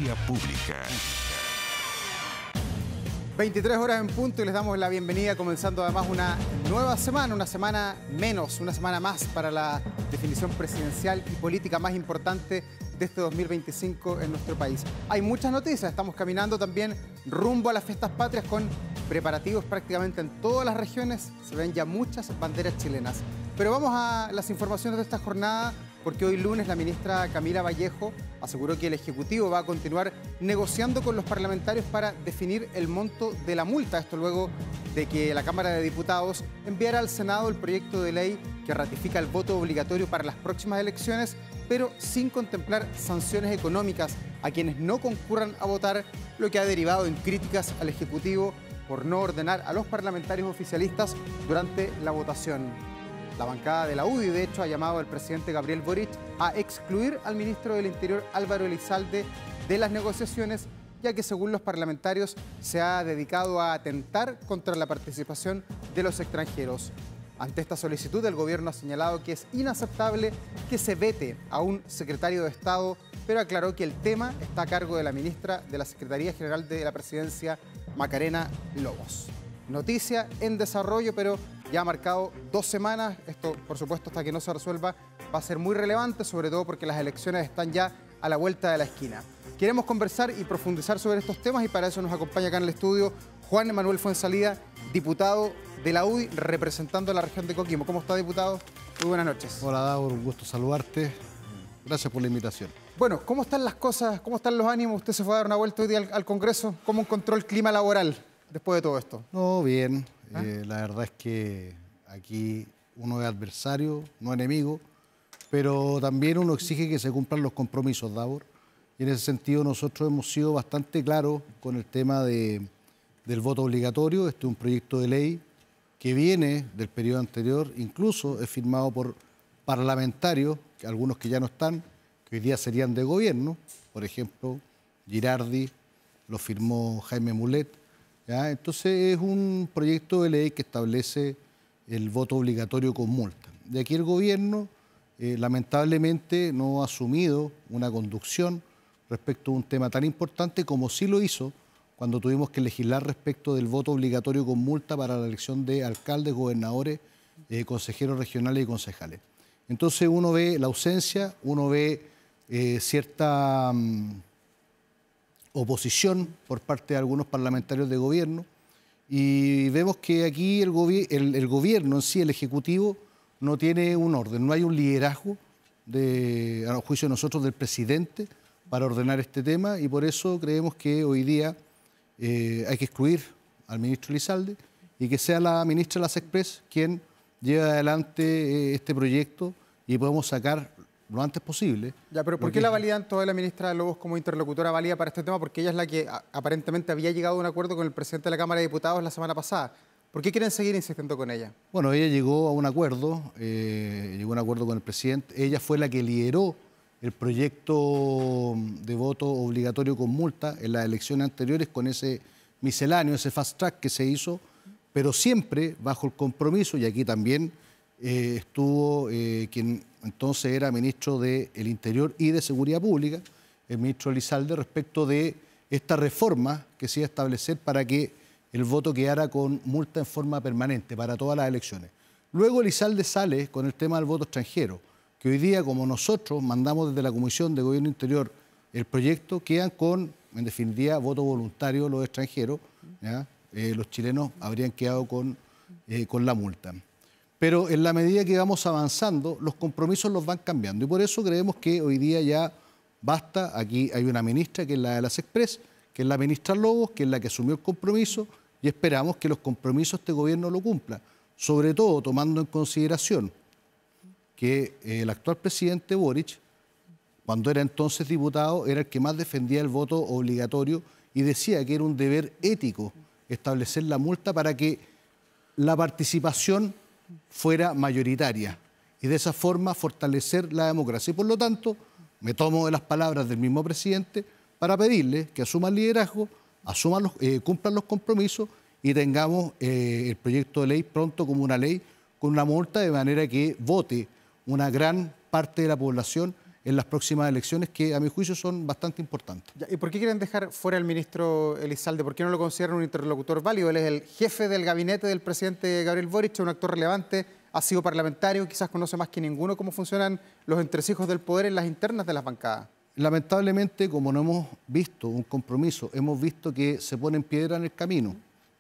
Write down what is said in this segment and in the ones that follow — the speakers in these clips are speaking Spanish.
Vía Pública. 23 horas en punto y les damos la bienvenida, comenzando además una nueva semana, una semana más para la definición presidencial y política más importante de este 2025 en nuestro país. Hay muchas noticias, estamos caminando también rumbo a las fiestas patrias con preparativos prácticamente en todas las regiones, se ven ya muchas banderas chilenas. Pero vamos a las informaciones de esta jornada, porque hoy lunes la ministra Camila Vallejo aseguró que el Ejecutivo va a continuar negociando con los parlamentarios para definir el monto de la multa. Esto luego de que la Cámara de Diputados enviara al Senado el proyecto de ley que ratifica el voto obligatorio para las próximas elecciones, pero sin contemplar sanciones económicas a quienes no concurran a votar, lo que ha derivado en críticas al Ejecutivo por no ordenar a los parlamentarios oficialistas durante la votación. La bancada de la UDI, de hecho, ha llamado al presidente Gabriel Boric a excluir al ministro del Interior, Álvaro Elizalde, de las negociaciones, ya que según los parlamentarios se ha dedicado a atentar contra la participación de los extranjeros. Ante esta solicitud, el gobierno ha señalado que es inaceptable que se vete a un secretario de Estado, pero aclaró que el tema está a cargo de la ministra de la Secretaría General de la Presidencia, Macarena Lobos. Noticia en desarrollo, pero ya ha marcado 2 semanas. Esto, por supuesto, hasta que no se resuelva, va a ser muy relevante, sobre todo porque las elecciones están ya a la vuelta de la esquina. Queremos conversar y profundizar sobre estos temas y para eso nos acompaña acá en el estudio Juan Manuel Fuenzalida, diputado de la UDI, representando a la región de Coquimbo. ¿Cómo está, diputado? Muy buenas noches. Hola, Davor, un gusto saludarte. Gracias por la invitación. Bueno, ¿cómo están las cosas? ¿Cómo están los ánimos? Usted se fue a dar una vuelta hoy día al Congreso. ¿Cómo encontró el clima laboral después de todo esto? No, bien. La verdad es que aquí uno es adversario, no enemigo, pero también uno exige que se cumplan los compromisos, Davor. Y en ese sentido nosotros hemos sido bastante claros con el tema del voto obligatorio. Este es un proyecto de ley que viene del periodo anterior, incluso es firmado por parlamentarios, algunos que ya no están, que hoy día serían de gobierno. Por ejemplo, Girardi, lo firmó Jaime Mulet. ¿Ya? Entonces es un proyecto de ley que establece el voto obligatorio con multa. De aquí el gobierno lamentablemente no ha asumido una conducción respecto a un tema tan importante como sí lo hizo cuando tuvimos que legislar respecto del voto obligatorio con multa para la elección de alcaldes, gobernadores, consejeros regionales y concejales. Entonces uno ve la ausencia, uno ve cierta oposición por parte de algunos parlamentarios de gobierno y vemos que aquí el gobierno en sí, el Ejecutivo, no tiene un orden, no hay un liderazgo, a juicio de nosotros, del presidente para ordenar este tema y por eso creemos que hoy día hay que excluir al ministro Elizalde y que sea la ministra de las Express quien lleve adelante este proyecto y podemos sacar lo antes posible. Ya, pero ¿por qué la validan toda la ministra Lobos como interlocutora válida para este tema? Porque ella es la que aparentemente había llegado a un acuerdo con el presidente de la Cámara de Diputados la semana pasada. ¿Por qué quieren seguir insistiendo con ella? Bueno, ella llegó a un acuerdo, con el presidente. Ella fue la que lideró el proyecto de voto obligatorio con multa en las elecciones anteriores con ese misceláneo, ese fast track que se hizo, pero siempre bajo el compromiso, y aquí también estuvo quien entonces era ministro del Interior y de Seguridad Pública, el ministro Elizalde, respecto de esta reforma que se iba a establecer para que el voto quedara con multa en forma permanente para todas las elecciones. Luego Elizalde sale con el tema del voto extranjero, que hoy día, como nosotros mandamos desde la Comisión de Gobierno Interior el proyecto, quedan con, en definitiva, voto voluntario los extranjeros, ¿ya? Los chilenos habrían quedado con la multa. Pero en la medida que vamos avanzando, los compromisos los van cambiando. Y por eso creemos que hoy día ya basta. Aquí hay una ministra que es la de las Express, que es la ministra Lobos, que es la que asumió el compromiso, y esperamos que los compromisos este gobierno lo cumpla. Sobre todo tomando en consideración que el actual presidente Boric, cuando era entonces diputado, era el que más defendía el voto obligatorio y decía que era un deber ético establecer la multa para que la participación fuera mayoritaria y de esa forma fortalecer la democracia. Y por lo tanto, me tomo de las palabras del mismo presidente para pedirle que asuman liderazgo, cumplan los compromisos y tengamos el proyecto de ley pronto como una ley con una multa de manera que vote una gran parte de la población en las próximas elecciones, que a mi juicio son bastante importantes. ¿Y por qué quieren dejar fuera al ministro Elizalde? ¿Por qué no lo consideran un interlocutor válido? Él es el jefe del gabinete del presidente Gabriel Boric, un actor relevante, ha sido parlamentario, quizás conoce más que ninguno cómo funcionan los entresijos del poder en las internas de las bancadas. Lamentablemente, como no hemos visto un compromiso, hemos visto que se ponen piedra en el camino,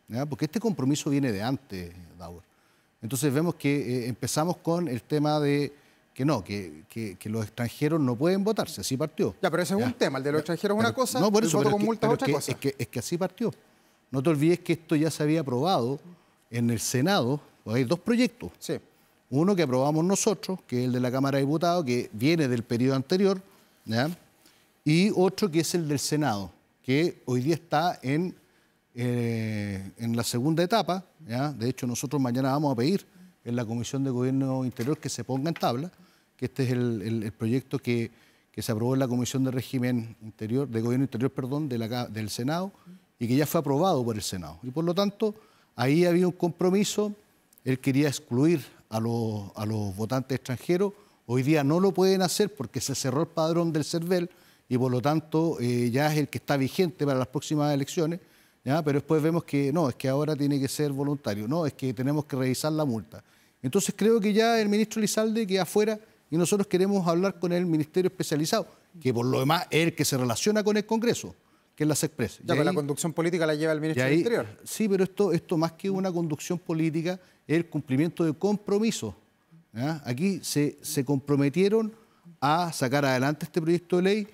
¿ya? Porque este compromiso viene de antes, Daur. Entonces vemos que empezamos con el tema de que los extranjeros no pueden votarse, así partió. Ya, pero ese es un tema, el de los extranjeros es una cosa, no, por eso, el voto con multa es otra cosa. Es que así partió. No te olvides que esto ya se había aprobado en el Senado, hay dos proyectos. Sí. Uno que aprobamos nosotros, que es el de la Cámara de Diputados, que viene del periodo anterior, ¿ya? Y otro que es el del Senado, que hoy día está en la segunda etapa, ¿ya? De hecho, nosotros mañana vamos a pedir en la Comisión de Gobierno Interior que se ponga en tabla, que este es el proyecto que se aprobó en la Comisión de Régimen Interior, de Gobierno Interior, perdón, del Senado, y que ya fue aprobado por el Senado. Y por lo tanto, ahí había un compromiso, él quería excluir a los votantes extranjeros, hoy día no lo pueden hacer porque se cerró el padrón del CERVEL y por lo tanto ya es el que está vigente para las próximas elecciones, ¿ya? Pero después vemos que no, es que ahora tiene que ser voluntario, no, es que tenemos que revisar la multa. Entonces creo que ya el ministro Elizalde queda afuera y nosotros queremos hablar con el ministerio especializado, que por lo demás es el que se relaciona con el Congreso, que es la SECPRES. Ya, pero la conducción política la lleva el ministro del Interior. Sí, pero esto más que una conducción política es el cumplimiento de compromisos. ¿Ya? Aquí se comprometieron a sacar adelante este proyecto de ley,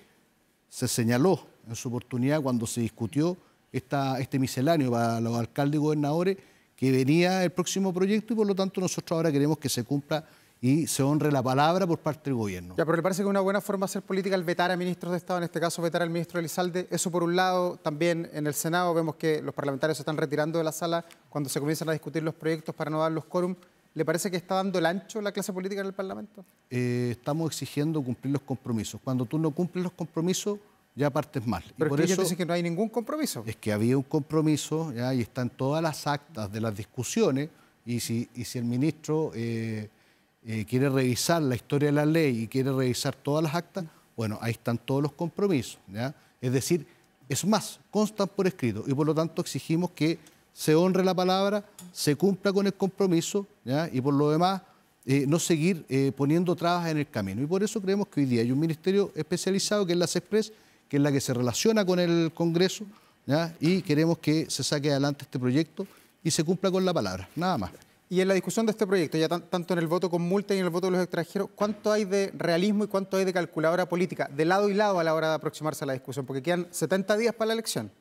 se señaló en su oportunidad cuando se discutió este misceláneo para los alcaldes y gobernadores que venía el próximo proyecto y por lo tanto nosotros ahora queremos que se cumpla y se honre la palabra por parte del gobierno. Ya, pero ¿le parece que una buena forma de hacer política el vetar a ministros de Estado, en este caso vetar al ministro Elizalde? Eso por un lado, también en el Senado vemos que los parlamentarios se están retirando de la sala cuando se comienzan a discutir los proyectos para no dar los quórum. ¿Le parece que está dando el ancho la clase política en el Parlamento? Estamos exigiendo cumplir los compromisos. Cuando tú no cumples los compromisos, ya partes mal. Pero y por es que eso ellos dicen que no hay ningún compromiso. Es que había un compromiso, ¿ya? Y están todas las actas de las discusiones, y si el ministro quiere revisar la historia de la ley y quiere revisar todas las actas, bueno, ahí están todos los compromisos, ¿ya? Es decir, es más, constan por escrito y por lo tanto exigimos que se honre la palabra, se cumpla con el compromiso, ¿ya? Y por lo demás no seguir poniendo trabas en el camino. Y por eso creemos que hoy día hay un ministerio especializado que es la SECPRES, que es la que se relaciona con el Congreso, ¿ya? Y queremos que se saque adelante este proyecto y se cumpla con la palabra, nada más. Y en la discusión de este proyecto, ya tanto en el voto con multa y en el voto de los extranjeros, ¿cuánto hay de realismo y cuánto hay de calculadora política, de lado y lado a la hora de aproximarse a la discusión? Porque quedan 70 días para la elección.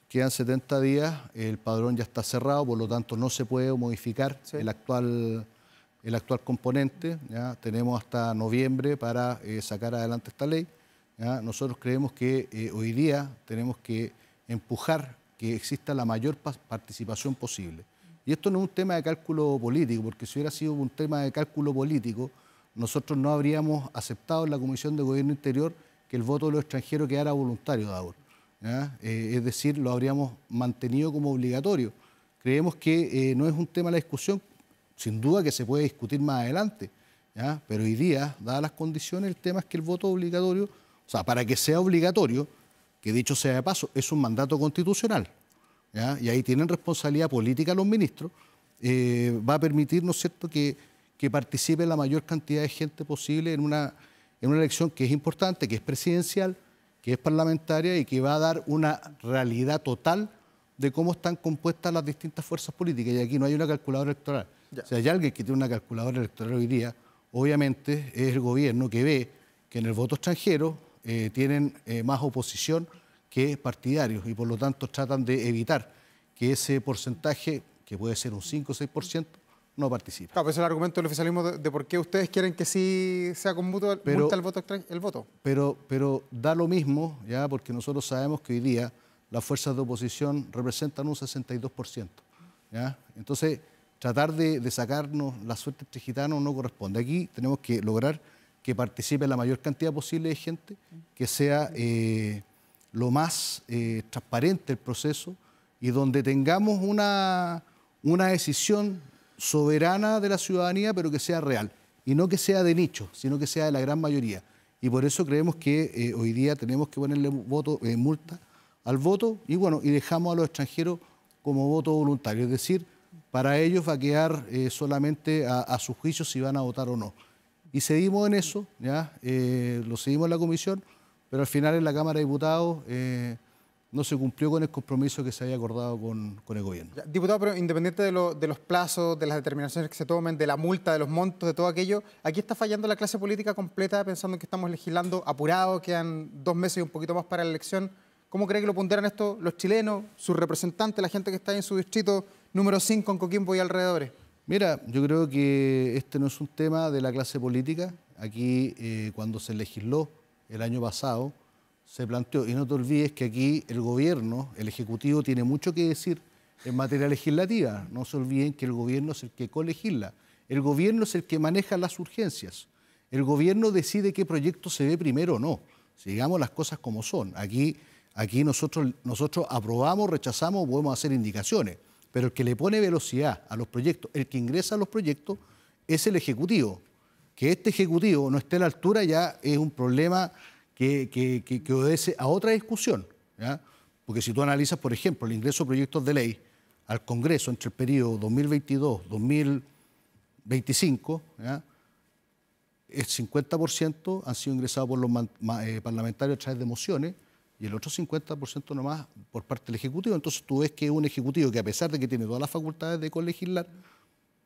Quedan 70 días, el padrón ya está cerrado, por lo tanto no se puede modificar el actual componente, ¿ya? Tenemos hasta noviembre para sacar adelante esta ley, ¿ya? Nosotros creemos que hoy día tenemos que empujar que exista la mayor participación posible. Y esto no es un tema de cálculo político, porque si hubiera sido un tema de cálculo político, nosotros no habríamos aceptado en la Comisión de Gobierno Interior que el voto de los extranjeros quedara voluntario, Davor, ¿ya? Es decir, lo habríamos mantenido como obligatorio. Creemos que no es un tema de la discusión, sin duda que se puede discutir más adelante, ¿ya? Pero hoy día, dadas las condiciones, el tema es que el voto obligatorio, o sea, para que sea obligatorio, que dicho sea de paso, es un mandato constitucional, ¿ya? Y ahí tienen responsabilidad política los ministros, va a permitir, ¿no es cierto?, que participe la mayor cantidad de gente posible en una elección que es importante, que es presidencial, que es parlamentaria y que va a dar una realidad total de cómo están compuestas las distintas fuerzas políticas. Y aquí no hay una calculadora electoral. Ya. O sea, hay alguien que tiene una calculadora electoral hoy día, obviamente es el gobierno que ve que en el voto extranjero tienen más oposición que partidarios y por lo tanto tratan de evitar que ese porcentaje, que puede ser un 5 o 6%, no participe. Claro, pues es el argumento del oficialismo de por qué ustedes quieren que sí sea con multa el voto. Pero da lo mismo, ya, porque nosotros sabemos que hoy día las fuerzas de oposición representan un 62%. ¿Ya? Entonces, tratar de sacarnos la suerte entre gitanos no corresponde. Aquí tenemos que lograr que participe la mayor cantidad posible de gente, que sea lo más transparente el proceso y donde tengamos una decisión soberana de la ciudadanía, pero que sea real. Y no que sea de nicho, sino que sea de la gran mayoría. y por eso creemos que hoy día tenemos que ponerle multa al voto y bueno, y dejamos a los extranjeros como voto voluntario, es decir, para ellos va a quedar solamente a su juicio si van a votar o no. Y seguimos en eso, ¿ya? Lo seguimos en la comisión, pero al final en la Cámara de Diputados no se cumplió con el compromiso que se había acordado con el gobierno. Ya, diputado, pero independiente de los plazos, de las determinaciones que se tomen, de la multa, de los montos, de todo aquello, aquí está fallando la clase política completa pensando que estamos legislando apurado, quedan 2 meses y un poquito más para la elección. ¿Cómo cree que lo ponderan esto los chilenos, sus representantes, la gente que está en su distrito número 5 en Coquimbo y alrededores? Mira, yo creo que este no es un tema de la clase política. Aquí, cuando se legisló el año pasado, se planteó, y no te olvides que aquí el gobierno, el Ejecutivo, tiene mucho que decir en materia legislativa. No se olviden que el gobierno es el que colegisla. El gobierno es el que maneja las urgencias. El gobierno decide qué proyecto se ve primero o no. Si digamos las cosas como son. Aquí nosotros aprobamos, rechazamos, podemos hacer indicaciones, pero el que le pone velocidad a los proyectos, el que ingresa a los proyectos, es el Ejecutivo. Que este Ejecutivo no esté a la altura ya es un problema que obedece a otra discusión, ¿ya? Porque si tú analizas, por ejemplo, el ingreso de proyectos de ley al Congreso entre el periodo 2022-2025, ¿ya? El 50% han sido ingresados por los parlamentarios a través de mociones, y el otro 50% nomás por parte del Ejecutivo. Entonces tú ves que es un Ejecutivo que, a pesar de que tiene todas las facultades de colegislar,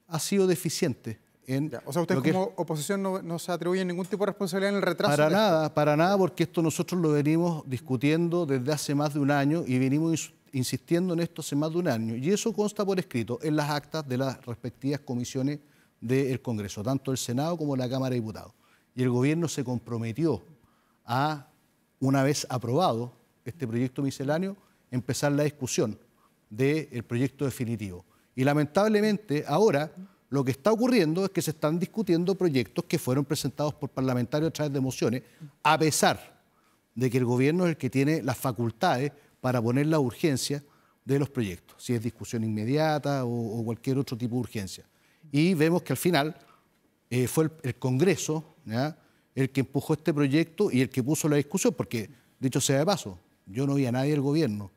ha sido deficiente en... Ya, o sea, ustedes como oposición no se atribuyen ningún tipo de responsabilidad en el retraso. Para nada, porque esto nosotros lo venimos discutiendo desde hace más de un año y venimos insistiendo en esto hace más de un año. Y eso consta por escrito en las actas de las respectivas comisiones del Congreso, tanto el Senado como la Cámara de Diputados. Y el gobierno se comprometió a, una vez aprobado este proyecto misceláneo, empezar la discusión del proyecto definitivo. Y lamentablemente ahora lo que está ocurriendo es que se están discutiendo proyectos que fueron presentados por parlamentarios a través de mociones, a pesar de que el gobierno es el que tiene las facultades para poner la urgencia de los proyectos, si es discusión inmediata o cualquier otro tipo de urgencia. Y vemos que al final fue el Congreso, ¿ya?, el que empujó este proyecto y el que puso la discusión, porque, dicho sea de paso, yo no vi a nadie del gobierno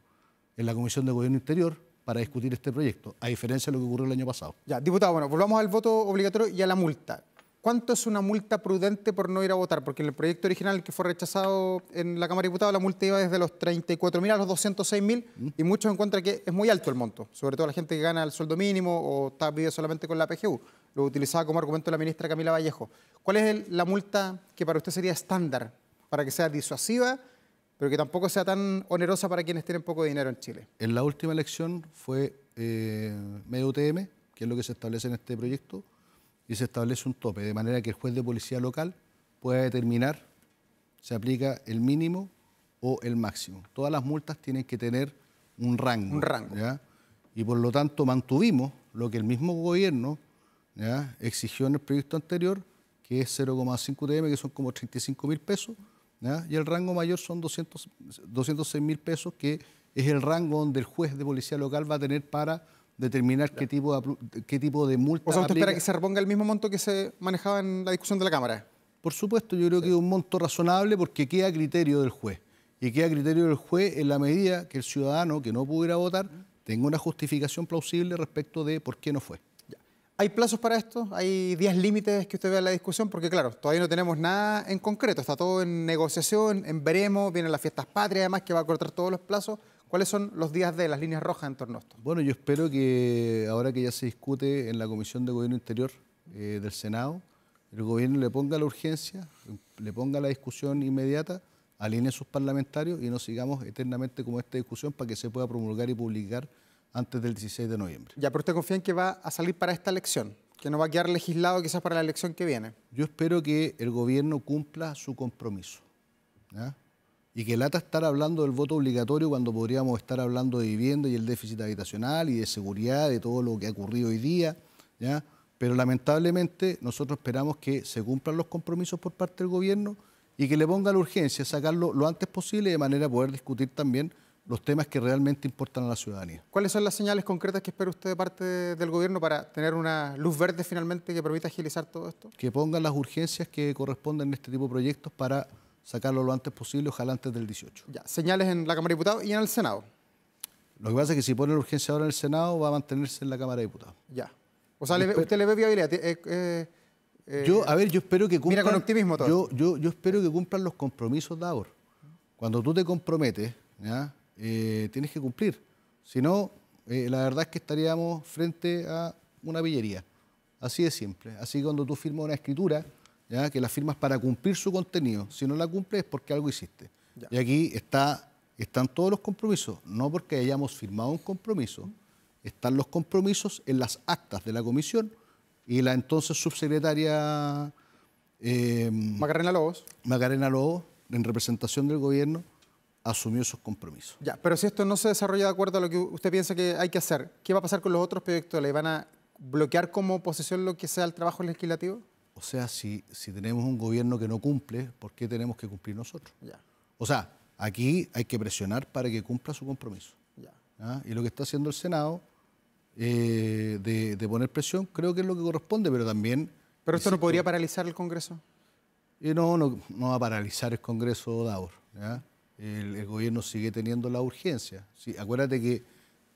en la Comisión de Gobierno Interior para discutir este proyecto, a diferencia de lo que ocurrió el año pasado. Ya, diputado, bueno, volvamos al voto obligatorio y a la multa. ¿Cuánto es una multa prudente por no ir a votar? Porque en el proyecto original que fue rechazado en la Cámara de Diputados, la multa iba desde los 34.000 a los 206.000 y muchos encuentran que es muy alto el monto, sobre todo la gente que gana el sueldo mínimo o vive solamente con la PGU. Lo utilizaba como argumento la ministra Camila Vallejo. ¿Cuál es la multa que para usted sería estándar para que sea disuasiva, pero que tampoco sea tan onerosa para quienes tienen poco dinero en Chile? En la última elección fue medio UTM, que es lo que se establece en este proyecto, y se establece un tope, de manera que el juez de policía local pueda determinar, se aplica el mínimo o el máximo. Todas las multas tienen que tener un rango. Un rango. ¿Ya? Y por lo tanto mantuvimos lo que el mismo gobierno, ¿ya?, exigió en el proyecto anterior, que es 0,5 UTM, que son como 35.000 pesos, ¿ya?, y el rango mayor son 206.000 pesos, que es el rango donde el juez de policía local va a tener para determinar qué tipo de multa. O sea, ¿usted aplica. espera que se reponga el mismo monto que se manejaba en la discusión de la Cámara? Por supuesto, yo creo que es un monto razonable porque queda a criterio del juez. Y queda a criterio del juez en la medida que el ciudadano que no pudiera votar tenga una justificación plausible respecto de por qué no fue. Ya. ¿Hay plazos para esto? ¿Hay días límites que usted vea en la discusión? Porque claro, todavía no tenemos nada en concreto, está todo en negociación, en veremos, vienen las fiestas patrias además que va a cortar todos los plazos. ¿Cuáles son los días de las líneas rojas en torno a esto? Bueno, yo espero que ahora que ya se discute en la Comisión de Gobierno Interior del Senado, el gobierno le ponga la urgencia, le ponga la discusión inmediata, alinee a sus parlamentarios y no sigamos eternamente como esta discusión para que se pueda promulgar y publicar antes del 16 de noviembre. Ya, pero ¿usted confía en que va a salir para esta elección? ¿Que no va a quedar legislado quizás para la elección que viene? Yo espero que el gobierno cumpla su compromiso, ¿ya? Y que lata estar hablando del voto obligatorio cuando podríamos estar hablando de vivienda y el déficit habitacional y de seguridad, de todo lo que ha ocurrido hoy día, ¿ya? Pero lamentablemente nosotros esperamos que se cumplan los compromisos por parte del gobierno y que le ponga la urgencia, sacarlo lo antes posible de manera a poder discutir también los temas que realmente importan a la ciudadanía. ¿Cuáles son las señales concretas que espera usted de parte del gobierno para tener una luz verde finalmente que permita agilizar todo esto? Que pongan las urgencias que corresponden en este tipo de proyectos para sacarlo lo antes posible, ojalá antes del 18. Ya, señales en la Cámara de Diputados y en el Senado. Lo que pasa es que si pone la urgencia ahora en el Senado, va a mantenerse en la Cámara de Diputados. Ya. O sea, ¿usted le ve viabilidad? Yo espero que cumplan. Mira con optimismo todo. Yo espero que cumplan los compromisos de ahora. Cuando tú te comprometes, ¿ya? Tienes que cumplir. Si no, la verdad es que estaríamos frente a una pillería. Así de simple. Así que cuando tú firmas una escritura, ¿ya? Que la firmas para cumplir su contenido. Si no la cumples es porque algo hiciste. Ya. Y aquí están todos los compromisos. No porque hayamos firmado un compromiso. Están los compromisos en las actas de la comisión y la entonces subsecretaria Macarena Lobos, en representación del gobierno, asumió esos compromisos. Ya, pero si esto no se desarrolla de acuerdo a lo que usted piensa que hay que hacer, ¿qué va a pasar con los otros proyectos de ley? ¿Van a bloquear como oposición lo que sea el trabajo legislativo? O sea, si tenemos un gobierno que no cumple, ¿por qué tenemos que cumplir nosotros? Ya. O sea, aquí hay que presionar para que cumpla su compromiso. Ya. ¿Ah? Y lo que está haciendo el Senado, de poner presión, creo que es lo que corresponde, pero también... ¿Pero esto no podría paralizar el Congreso? No va a paralizar el Congreso, Davor, ¿ya? El gobierno sigue teniendo la urgencia. Sí, acuérdate que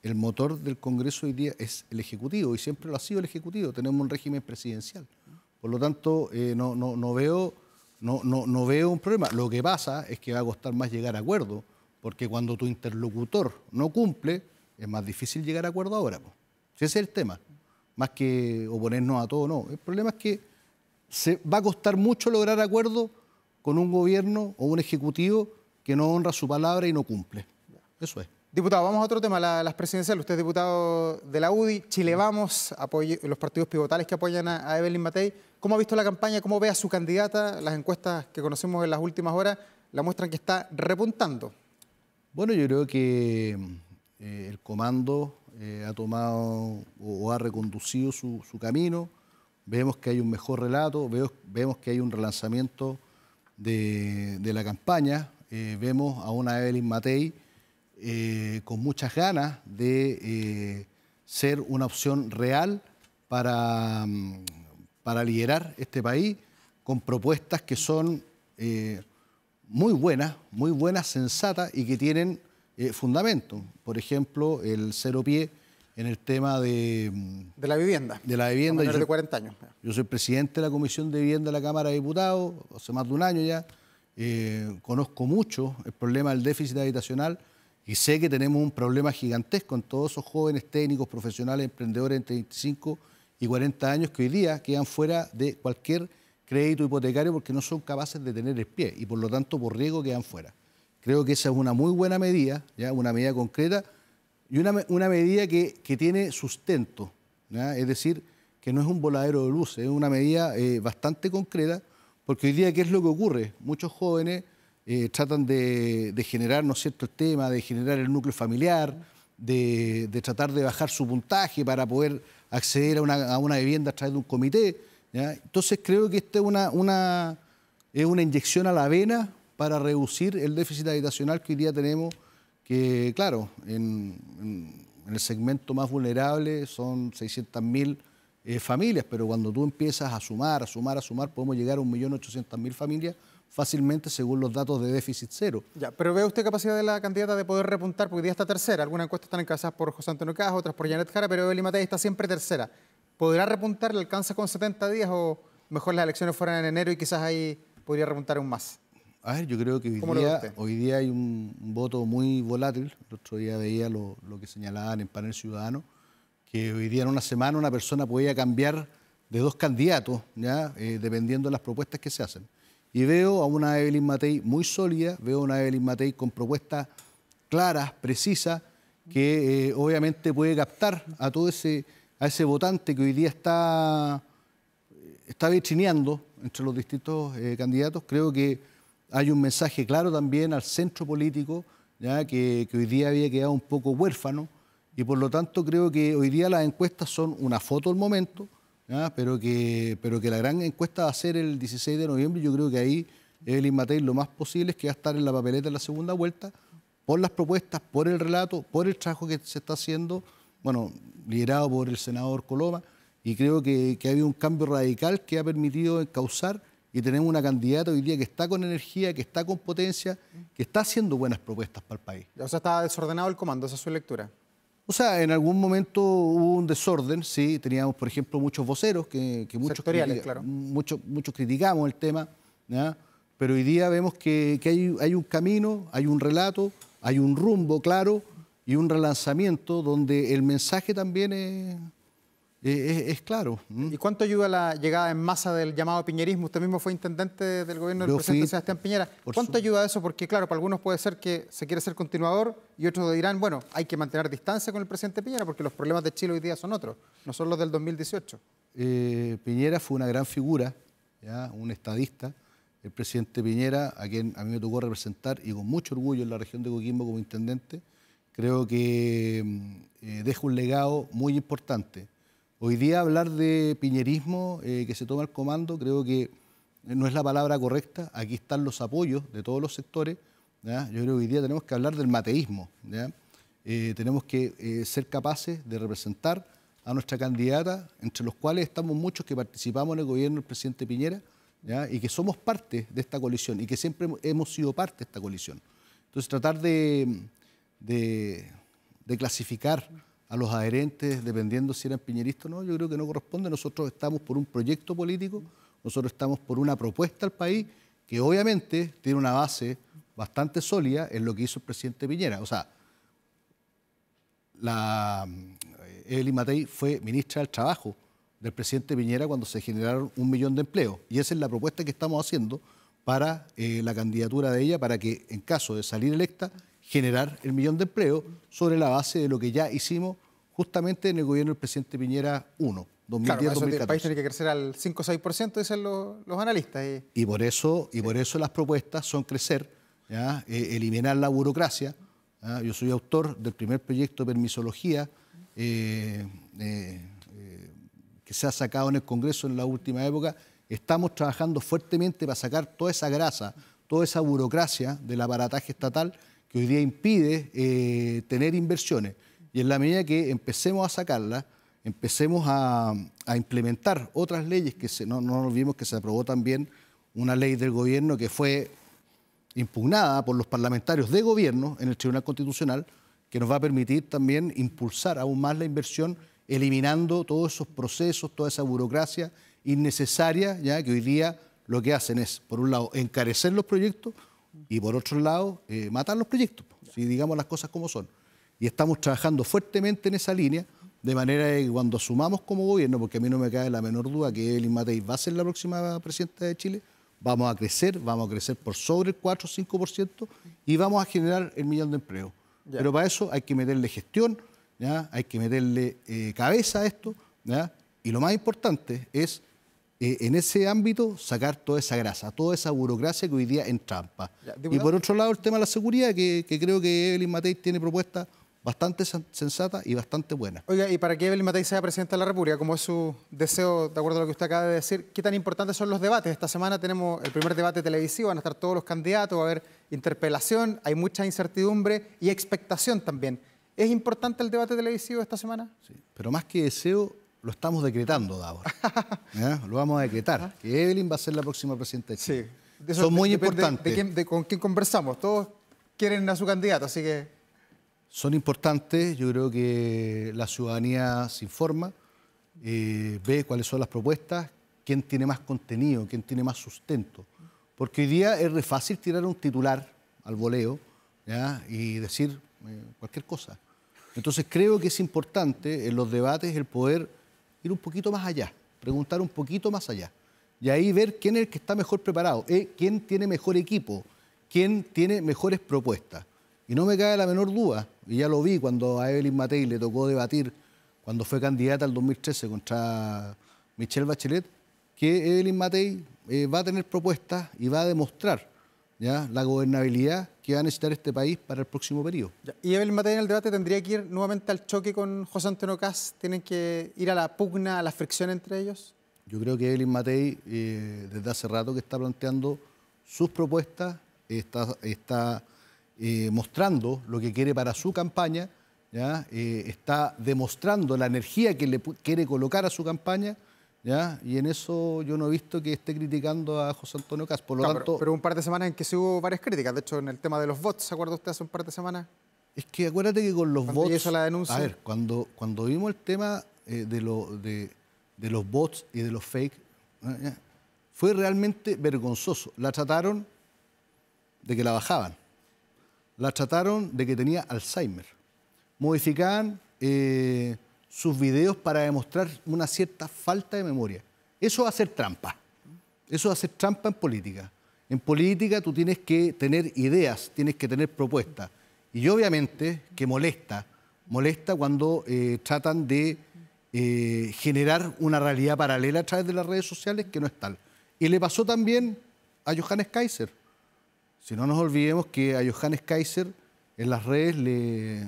el motor del Congreso hoy día es el Ejecutivo y siempre lo ha sido el Ejecutivo. Tenemos un régimen presidencial. Por lo tanto, no veo un problema. Lo que pasa es que va a costar más llegar a acuerdo, porque cuando tu interlocutor no cumple, es más difícil llegar a acuerdo ahora. Ese es el tema. Más que oponernos a todo, no. El problema es que se va a costar mucho lograr acuerdo con un gobierno o un ejecutivo que no honra su palabra y no cumple. Eso es. Diputado, vamos a otro tema, las presidenciales. Usted es diputado de la UDI, Chile Vamos, los partidos pivotales que apoyan a Evelyn Matei. ¿Cómo ha visto la campaña? ¿Cómo ve a su candidata? Las encuestas que conocemos en las últimas horas la muestran que está repuntando. Bueno, yo creo que el comando ha tomado o ha reconducido su camino. Vemos que hay un mejor relato, vemos que hay un relanzamiento de la campaña. Vemos a una Evelyn Matei con muchas ganas de ser una opción real para liderar este país, con propuestas que son muy buenas, sensatas y que tienen fundamento. Por ejemplo, el cero pie en el tema de la vivienda. De la vivienda. Menores de 40 años. Yo soy presidente de la Comisión de Vivienda de la Cámara de Diputados, hace más de un año ya. Conozco mucho el problema del déficit habitacional y sé que tenemos un problema gigantesco en todos esos jóvenes técnicos, profesionales, emprendedores entre 25 y 40 años que hoy día quedan fuera de cualquier crédito hipotecario porque no son capaces de tener el pie y por lo tanto por riesgo quedan fuera. Creo que esa es una muy buena medida, ¿ya? Una medida concreta y una medida que tiene sustento, ¿ya? Es decir, que no es un voladero de luces, es una medida bastante concreta, porque hoy día, ¿qué es lo que ocurre? Muchos jóvenes tratan de generar, ¿no es cierto?, el tema, de generar el núcleo familiar, de tratar de bajar su puntaje para poder acceder a una vivienda a través de un comité, ¿ya? Entonces creo que esta es una inyección a la vena para reducir el déficit habitacional que hoy día tenemos, que claro, en el segmento más vulnerable son 600.000 familias, pero cuando tú empiezas a sumar, podemos llegar a 1.800.000 familias fácilmente según los datos de déficit cero. Ya, pero ¿ve usted capacidad de la candidata de poder repuntar? Porque hoy día está tercera, algunas encuestas están encabezadas por José Antonio Caz, otras por Janet Jara, pero Evelyn Matei está siempre tercera. ¿Podrá repuntar? ¿Le alcanza con 70 días o mejor las elecciones fueran en enero y quizás ahí podría repuntar aún más? A ver, yo creo que hoy día hay un voto muy volátil. El otro día veía lo que señalaban en Panel Ciudadano, que hoy día en una semana una persona podía cambiar de dos candidatos, ¿ya? Dependiendo de las propuestas que se hacen. Y veo a una Evelyn Matei muy sólida, veo a una Evelyn Matei con propuestas claras, precisas, que obviamente puede captar a todo ese votante que hoy día está vitrineando entre los distintos candidatos. Creo que hay un mensaje claro también al centro político, ¿ya? Que hoy día había quedado un poco huérfano, y por lo tanto creo que hoy día las encuestas son una foto del momento, ¿ya? Pero que la gran encuesta va a ser el 16 de noviembre. Yo creo que ahí Evelyn Matei lo más posible es que va a estar en la papeleta en la segunda vuelta por las propuestas, por el relato, por el trabajo que se está haciendo, bueno, liderado por el senador Coloma, y creo que ha habido un cambio radical que ha permitido encauzar y tenemos una candidata hoy día que está con energía, que está con potencia, que está haciendo buenas propuestas para el país. O sea, está desordenado el comando, esa es su lectura. O sea, en algún momento hubo un desorden, sí, teníamos, por ejemplo, muchos voceros que claro. muchos criticamos el tema, ¿ya? Pero hoy día vemos que hay un camino, hay un relato, hay un rumbo claro y un relanzamiento donde el mensaje también es claro. ¿Y cuánto ayuda la llegada en masa del llamado piñerismo? Usted mismo fue intendente del gobierno del presidente Sebastián Piñera. ¿Cuánto ayuda eso? Porque claro, para algunos puede ser que se quiere ser continuador y otros dirán, bueno, hay que mantener distancia con el presidente Piñera porque los problemas de Chile hoy día son otros, no son los del 2018. Piñera fue una gran figura, ¿ya? Un estadista. El presidente Piñera, a quien a mí me tocó representar y con mucho orgullo en la región de Coquimbo como intendente, creo que deja un legado muy importante. Hoy día hablar de piñerismo, que se toma el comando, creo que no es la palabra correcta. Aquí están los apoyos de todos los sectores, ¿ya? Yo creo que hoy día tenemos que hablar del mateísmo, ¿ya? Tenemos que ser capaces de representar a nuestra candidata, entre los cuales estamos muchos que participamos en el gobierno del presidente Piñera, ¿ya? Y que somos parte de esta coalición y que siempre hemos sido parte de esta coalición. Entonces tratar de clasificar a los adherentes, dependiendo si eran piñeristas o no, yo creo que no corresponde. Nosotros estamos por un proyecto político, nosotros estamos por una propuesta al país que obviamente tiene una base bastante sólida en lo que hizo el presidente Piñera. O sea, Evelyn Matei fue ministra del Trabajo del presidente Piñera cuando se generaron 1 millón de empleos. Y esa es la propuesta que estamos haciendo para la candidatura de ella, para que en caso de salir electa, generar el 1 millón de empleos sobre la base de lo que ya hicimos justamente en el gobierno del presidente Piñera 1, 2010-2014. Claro, el país tiene que crecer al 5 o 6%, dicen los analistas. Y por eso las propuestas son crecer, ¿ya? Eliminar la burocracia. ¿Ya? Yo soy autor del primer proyecto de permisología que se ha sacado en el Congreso en la última época. Estamos trabajando fuertemente para sacar toda esa grasa, toda esa burocracia del aparataje estatal que hoy día impide tener inversiones. Y en la medida que empecemos a sacarlas, empecemos a implementar otras leyes, no nos olvidemos que se aprobó también una ley del gobierno que fue impugnada por los parlamentarios de gobierno en el Tribunal Constitucional, que nos va a permitir también impulsar aún más la inversión, eliminando todos esos procesos, toda esa burocracia innecesaria, ya que hoy día lo que hacen es, por un lado, encarecer los proyectos y por otro lado, matar los proyectos, si digamos las cosas como son. Y estamos trabajando fuertemente en esa línea, de manera que cuando asumamos como gobierno, porque a mí no me cabe la menor duda que Evelyn Matei va a ser la próxima presidenta de Chile, vamos a crecer por sobre el 4 o 5% y vamos a generar el 1 millón de empleos. Ya. Pero para eso hay que meterle gestión, ¿ya? Hay que meterle cabeza a esto, ¿ya? Y lo más importante es en ese ámbito sacar toda esa grasa, toda esa burocracia que hoy día entrampa. Y por otro lado el tema de la seguridad, que creo que Evelyn Matei tiene propuestas bastante sensatas y bastante buenas. Oiga, y para que Evelyn Matei sea presidenta de la República, como es su deseo, de acuerdo a lo que usted acaba de decir, ¿qué tan importantes son los debates? Esta semana tenemos el primer debate televisivo, van a estar todos los candidatos, va a haber interpelación, hay mucha incertidumbre y expectación también. ¿Es importante el debate televisivo esta semana? Sí, pero más que deseo, lo estamos decretando, Davor. Lo vamos a decretar, que Evelyn va a ser la próxima presidenta de Chile. Sí. Son muy importantes. ¿Con quién conversamos? Todos quieren a su candidato, así que... Son importantes, yo creo que la ciudadanía se informa, ve cuáles son las propuestas, quién tiene más contenido, quién tiene más sustento. Porque hoy día es re fácil tirar un titular al voleo, ¿ya? Y decir cualquier cosa. Entonces creo que es importante en los debates el poder ir un poquito más allá, preguntar un poquito más allá. Y ahí ver quién es el que está mejor preparado, quién tiene mejor equipo, quién tiene mejores propuestas. Y no me cabe la menor duda, y ya lo vi cuando a Evelyn Matei le tocó debatir, cuando fue candidata al 2013 contra Michelle Bachelet, que Evelyn Matei va a tener propuestas y va a demostrar, ¿ya?, la gobernabilidad que va a necesitar este país para el próximo periodo. ¿Y Evelyn Matei en el debate tendría que ir nuevamente al choque con José Antonio Kast? ¿Tienen que ir a la pugna, a la fricción entre ellos? Yo creo que Evelyn Matei, desde hace rato que está planteando sus propuestas, está mostrando lo que quiere para su campaña, ¿ya? Está demostrando la energía que le quiere colocar a su campaña, ¿ya? Y en eso yo no he visto que esté criticando a José Antonio Kast. Por lo tanto, pero un par de semanas en que se hubo varias críticas. De hecho, en el tema de los bots, ¿se acuerda usted hace un par de semanas? es que acuérdate que con los bots... Hizo la denuncia. A ver, cuando vimos el tema de los bots y de los fake, ¿ya? Fue realmente vergonzoso. La trataron de que la bajaban. La trataron de que tenía Alzheimer. Modificaban sus videos para demostrar una cierta falta de memoria. Eso va a ser trampa. Eso va a ser trampa en política. En política tú tienes que tener ideas, tienes que tener propuestas. Y obviamente que molesta cuando tratan de generar una realidad paralela a través de las redes sociales que no es tal. Y le pasó también a Johannes Kaiser. Si no nos olvidemos que a Johannes Kaiser en las redes le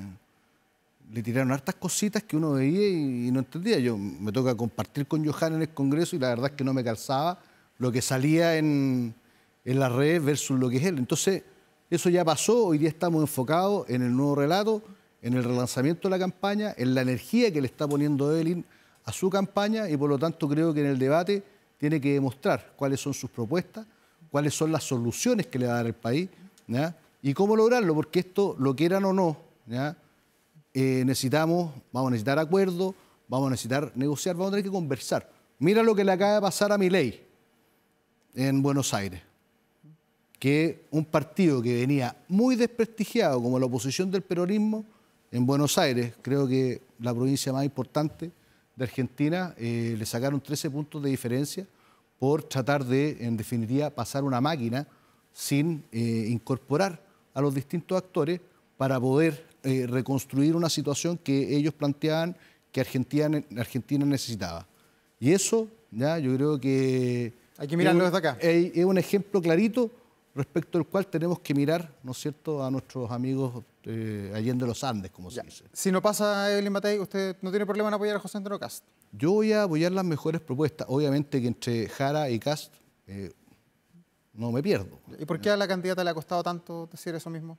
tiraron hartas cositas que uno veía y no entendía. Yo me toca compartir con Johannes en el Congreso y la verdad es que no me calzaba lo que salía en las redes versus lo que es él. Entonces, eso ya pasó. Hoy día estamos enfocados en el nuevo relato, en el relanzamiento de la campaña, en la energía que le está poniendo Evelyn a su campaña y por lo tanto creo que en el debate tiene que demostrar cuáles son sus propuestas, cuáles son las soluciones que le va a dar el país, ¿ya? Y cómo lograrlo, porque esto, lo quieran o no, ¿ya? Vamos a necesitar acuerdos, vamos a necesitar negociar, vamos a tener que conversar. Mira lo que le acaba de pasar a Milei en Buenos Aires, que un partido que venía muy desprestigiado como la oposición del peronismo, en Buenos Aires, creo que la provincia más importante de Argentina, le sacaron 13 puntos de diferencia por tratar de, en definitiva, pasar una máquina sin incorporar a los distintos actores para poder reconstruir una situación que ellos planteaban que Argentina necesitaba. Y eso, ya, yo creo que... Hay que mirarlo desde acá. Es un ejemplo clarito respecto al cual tenemos que mirar, ¿no es cierto?, a nuestros amigos Allende los Andes, como se dice. Si no pasa Evelyn Matei, ¿usted no tiene problema en apoyar a José Antonio Kast? Yo voy a apoyar las mejores propuestas. Obviamente que entre Jara y Kast no me pierdo. ¿Y por qué a la candidata le ha costado tanto decir eso mismo?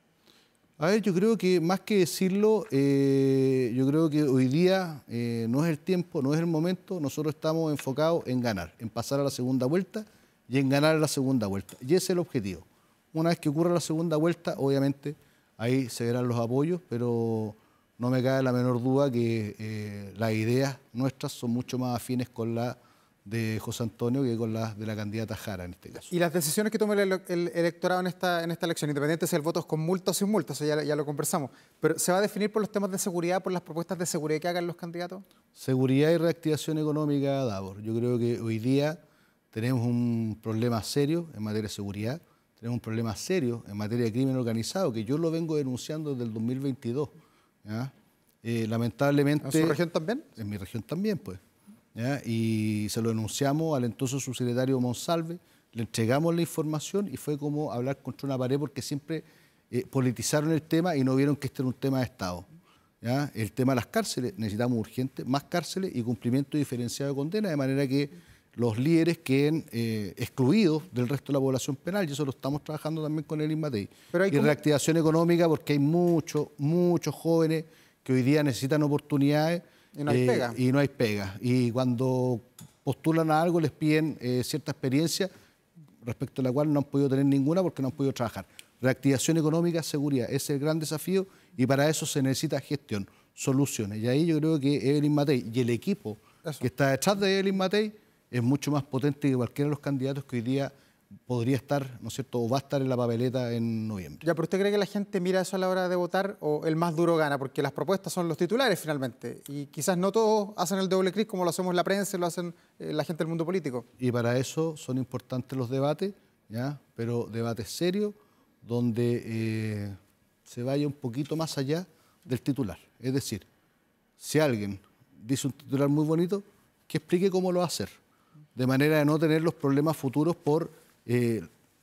A ver, yo creo que más que decirlo, yo creo que hoy día no es el tiempo, no es el momento. Nosotros estamos enfocados en ganar, en pasar a la segunda vuelta y en ganar la segunda vuelta. Y ese es el objetivo. Una vez que ocurra la segunda vuelta, obviamente, ahí se verán los apoyos, pero no me cabe la menor duda que las ideas nuestras son mucho más afines con las de José Antonio que con las de la candidata Jara en este caso. Y las decisiones que tome el electorado en esta elección, independiente si el voto es con multa o sin multa, eso ya lo conversamos, pero ¿se va a definir por los temas de seguridad, por las propuestas de seguridad que hagan los candidatos? Seguridad y reactivación económica, Davor. Yo creo que hoy día tenemos un problema serio en materia de seguridad, tenemos un problema serio en materia de crimen organizado, que yo lo vengo denunciando desde el 2022. ¿Ya? Lamentablemente... ¿En su región también? En mi región también, pues. ¿Ya? Y se lo denunciamos al entonces subsecretario Monsalve, le entregamos la información y fue como hablar contra una pared porque siempre politizaron el tema y no vieron que este era un tema de Estado. ¿Ya? El tema de las cárceles, necesitamos urgente más cárceles y cumplimiento diferenciado de condena, de manera que los líderes queden excluidos del resto de la población penal, y eso lo estamos trabajando también con Evelyn Matei. Y reactivación económica, porque hay muchos jóvenes que hoy día necesitan oportunidades y no hay pega. Y no hay pega. Y cuando postulan a algo les piden cierta experiencia respecto a la cual no han podido tener ninguna porque no han podido trabajar. Reactivación económica, seguridad, ese es el gran desafío y para eso se necesita gestión, soluciones. Y ahí yo creo que Evelyn Matei y el equipo que está detrás de Evelyn Matei es mucho más potente que cualquiera de los candidatos que hoy día podría estar, ¿no es cierto?, o va a estar en la papeleta en noviembre. Ya, pero ¿usted cree que la gente mira eso a la hora de votar o el más duro gana? Porque las propuestas son los titulares finalmente y quizás no todos hacen el doble clic como lo hacemos la prensa y lo hacen la gente del mundo político. Y para eso son importantes los debates, ¿ya? Pero debates serios donde se vaya un poquito más allá del titular. Es decir, si alguien dice un titular muy bonito, que explique cómo lo va a hacer, de manera de no tener los problemas futuros por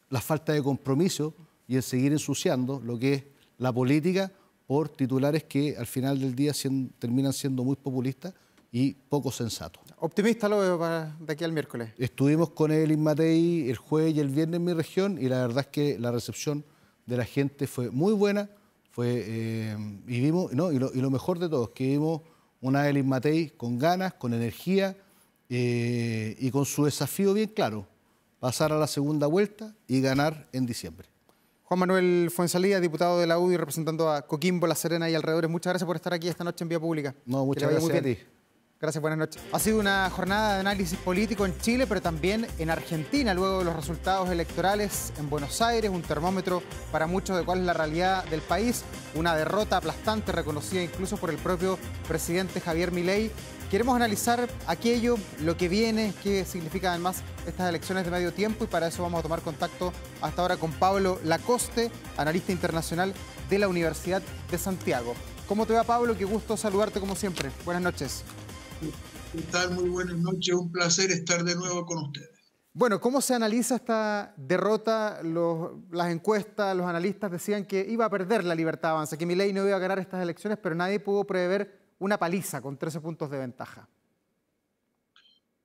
la falta de compromiso y el seguir ensuciando lo que es la política por titulares que al final del día terminan siendo muy populistas y poco sensatos. Optimista lo veo para de aquí al miércoles. Estuvimos con Evelyn Matei el jueves y el viernes en mi región y la verdad es que la recepción de la gente fue muy buena. Y vimos, ¿no? Y lo mejor de todo es que vimos una Elis Matei con ganas, con energía y con su desafío bien claro: pasar a la segunda vuelta y ganar en diciembre. Juan Manuel Fuenzalía, diputado de la UDI, representando a Coquimbo, La Serena y alrededores. Muchas gracias por estar aquí esta noche en Vía Pública. No, muchas gracias a ti. Gracias, buenas noches. Ha sido una jornada de análisis político en Chile, pero también en Argentina, luego de los resultados electorales en Buenos Aires, un termómetro para muchos de cuál es la realidad del país, una derrota aplastante reconocida incluso por el propio presidente Javier Milei. Queremos analizar aquello, lo que viene, qué significan además estas elecciones de medio tiempo, y para eso vamos a tomar contacto hasta ahora con Pablo Lacoste, analista internacional de la Universidad de Santiago. ¿Cómo te va, Pablo? Qué gusto saludarte como siempre. Buenas noches. ¿Qué tal? Muy buenas noches, un placer estar de nuevo con ustedes. Bueno, ¿cómo se analiza esta derrota? Las encuestas, los analistas decían que iba a perder la Libertad Avanza, que Milei no iba a ganar estas elecciones, pero nadie pudo prever una paliza con 13 puntos de ventaja.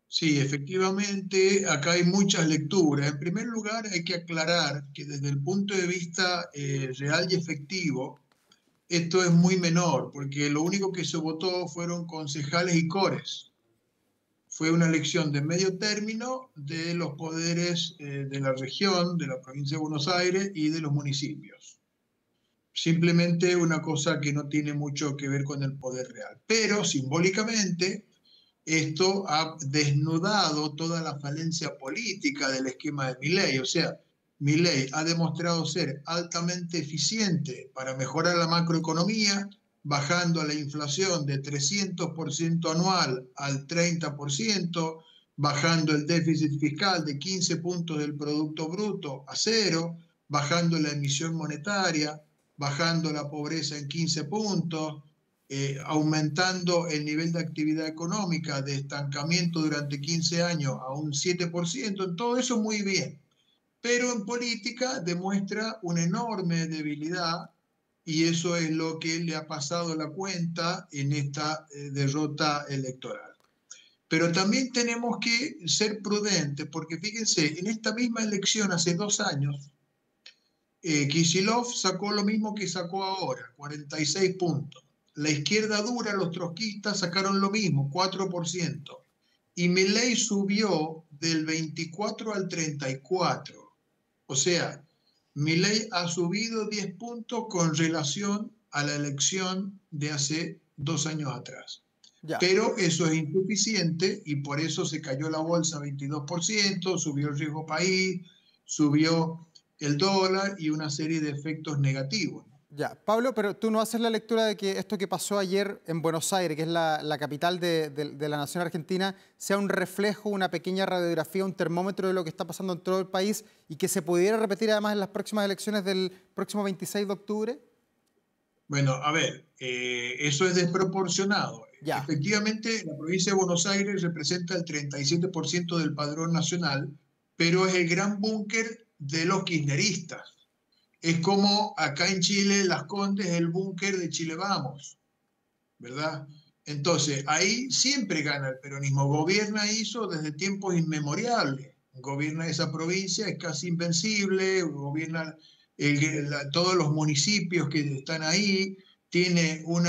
Sí, efectivamente, acá hay muchas lecturas. En primer lugar, hay que aclarar que desde el punto de vista real y efectivo, esto es muy menor, porque lo único que se votó fueron concejales y cores. Fue una elección de medio término de los poderes de la región, de la provincia de Buenos Aires y de los municipios. Simplemente una cosa que no tiene mucho que ver con el poder real. Pero simbólicamente esto ha desnudado toda la falencia política del esquema de Milei. O sea, Milei ha demostrado ser altamente eficiente para mejorar la macroeconomía, bajando la inflación de 300% anual al 30%, bajando el déficit fiscal de 15 puntos del Producto Bruto a cero, bajando la emisión monetaria, bajando la pobreza en 15 puntos, aumentando el nivel de actividad económica de estancamiento durante 15 años a un 7%, todo eso muy bien. Pero en política demuestra una enorme debilidad, y eso es lo que le ha pasado la cuenta en esta derrota electoral. Pero también tenemos que ser prudentes, porque fíjense, en esta misma elección hace 2 años, Kicillof sacó lo mismo que sacó ahora, 46 puntos. La izquierda dura, los trotskistas, sacaron lo mismo, 4%. Y Milei subió del 24 al 34. O sea, Milei ha subido 10 puntos con relación a la elección de hace 2 años atrás. Ya. Pero eso es insuficiente y por eso se cayó la bolsa 22%, subió el riesgo país, subió el dólar y una serie de efectos negativos. Ya, Pablo, pero tú no haces la lectura de que esto que pasó ayer en Buenos Aires, que es la capital de la nación argentina, sea un reflejo, una pequeña radiografía, un termómetro de lo que está pasando en todo el país y que se pudiera repetir además en las próximas elecciones del próximo 26 de octubre? Bueno, a ver, eso es desproporcionado. Ya. Efectivamente, la provincia de Buenos Aires representa el 37% del padrón nacional, pero es el gran búnker de los kirchneristas. Es como acá en Chile, Las Condes, el búnker de Chile Vamos, ¿verdad? Entonces, ahí siempre gana el peronismo. Gobierna eso desde tiempos inmemoriales. Gobierna esa provincia, es casi invencible, gobierna todos los municipios que están ahí, tiene un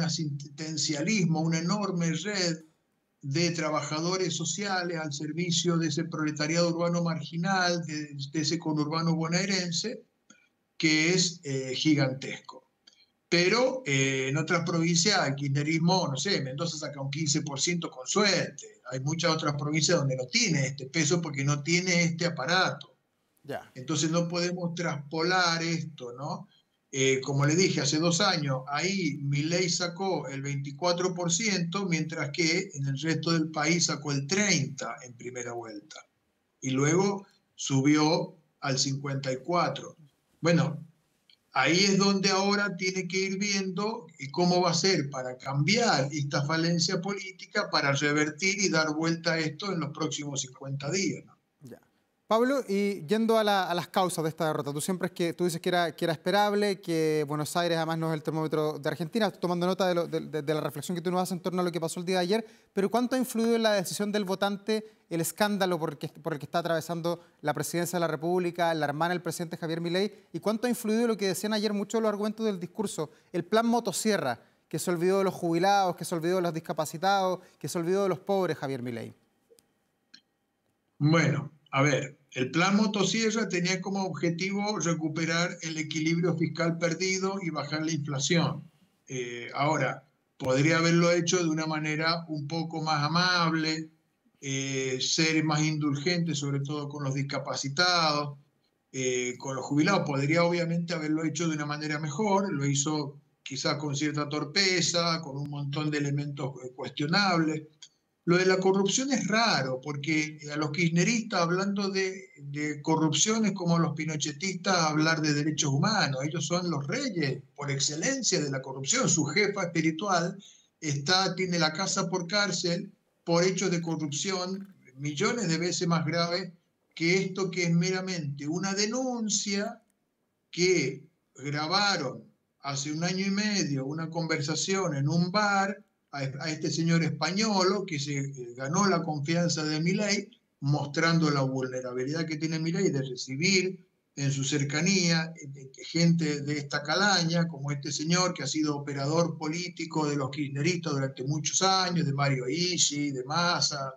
asistencialismo, una enorme red de trabajadores sociales al servicio de ese proletariado urbano marginal, de ese conurbano bonaerense, que es gigantesco. Pero en otras provincias el kirchnerismo, no sé, Mendoza saca un 15% con suerte. Hay muchas otras provincias donde no tiene este peso porque no tiene este aparato. Ya. Entonces no podemos traspolar esto, ¿no? Como le dije, hace 2 años, ahí Milei sacó el 24%, mientras que en el resto del país sacó el 30% en primera vuelta. Y luego subió al 54%. Bueno, ahí es donde ahora tiene que ir viendo cómo va a ser para cambiar esta falencia política, para revertir y dar vuelta a esto en los próximos 50 días, ¿no? Ya. Pablo, y yendo a las causas de esta derrota, tú dices que era esperable, que Buenos Aires además no es el termómetro de Argentina, estoy tomando nota de la reflexión que tú nos haces en torno a lo que pasó el día de ayer, pero ¿cuánto ha influido en la decisión del votante el escándalo por el que está atravesando la presidencia de la República, la hermana del presidente Javier Milei? ¿Y cuánto ha influido lo que decían ayer muchos de los argumentos del discurso, el plan motosierra, que se olvidó de los jubilados, que se olvidó de los discapacitados, que se olvidó de los pobres, Javier Milei? Bueno, a ver, el plan motosierra tenía como objetivo recuperar el equilibrio fiscal perdido y bajar la inflación. Ahora, podría haberlo hecho de una manera un poco más amable, ser más indulgente, sobre todo con los discapacitados, con los jubilados. Podría obviamente haberlo hecho de una manera mejor, lo hizo quizás con cierta torpeza, con un montón de elementos cuestionables. Lo de la corrupción es raro, porque a los kirchneristas hablando de corrupción es como a los pinochetistas hablar de derechos humanos. Ellos son los reyes por excelencia de la corrupción. Su jefa espiritual tiene la casa por cárcel por hechos de corrupción millones de veces más graves que esto, que es meramente una denuncia que grabaron hace 1 año y medio una conversación en un bar a este señor español que se ganó la confianza de Milei, mostrando la vulnerabilidad que tiene Milei de recibir en su cercanía gente de esta calaña, como este señor que ha sido operador político de los kirchneristas durante muchos años, de Mario Ischia, de Massa,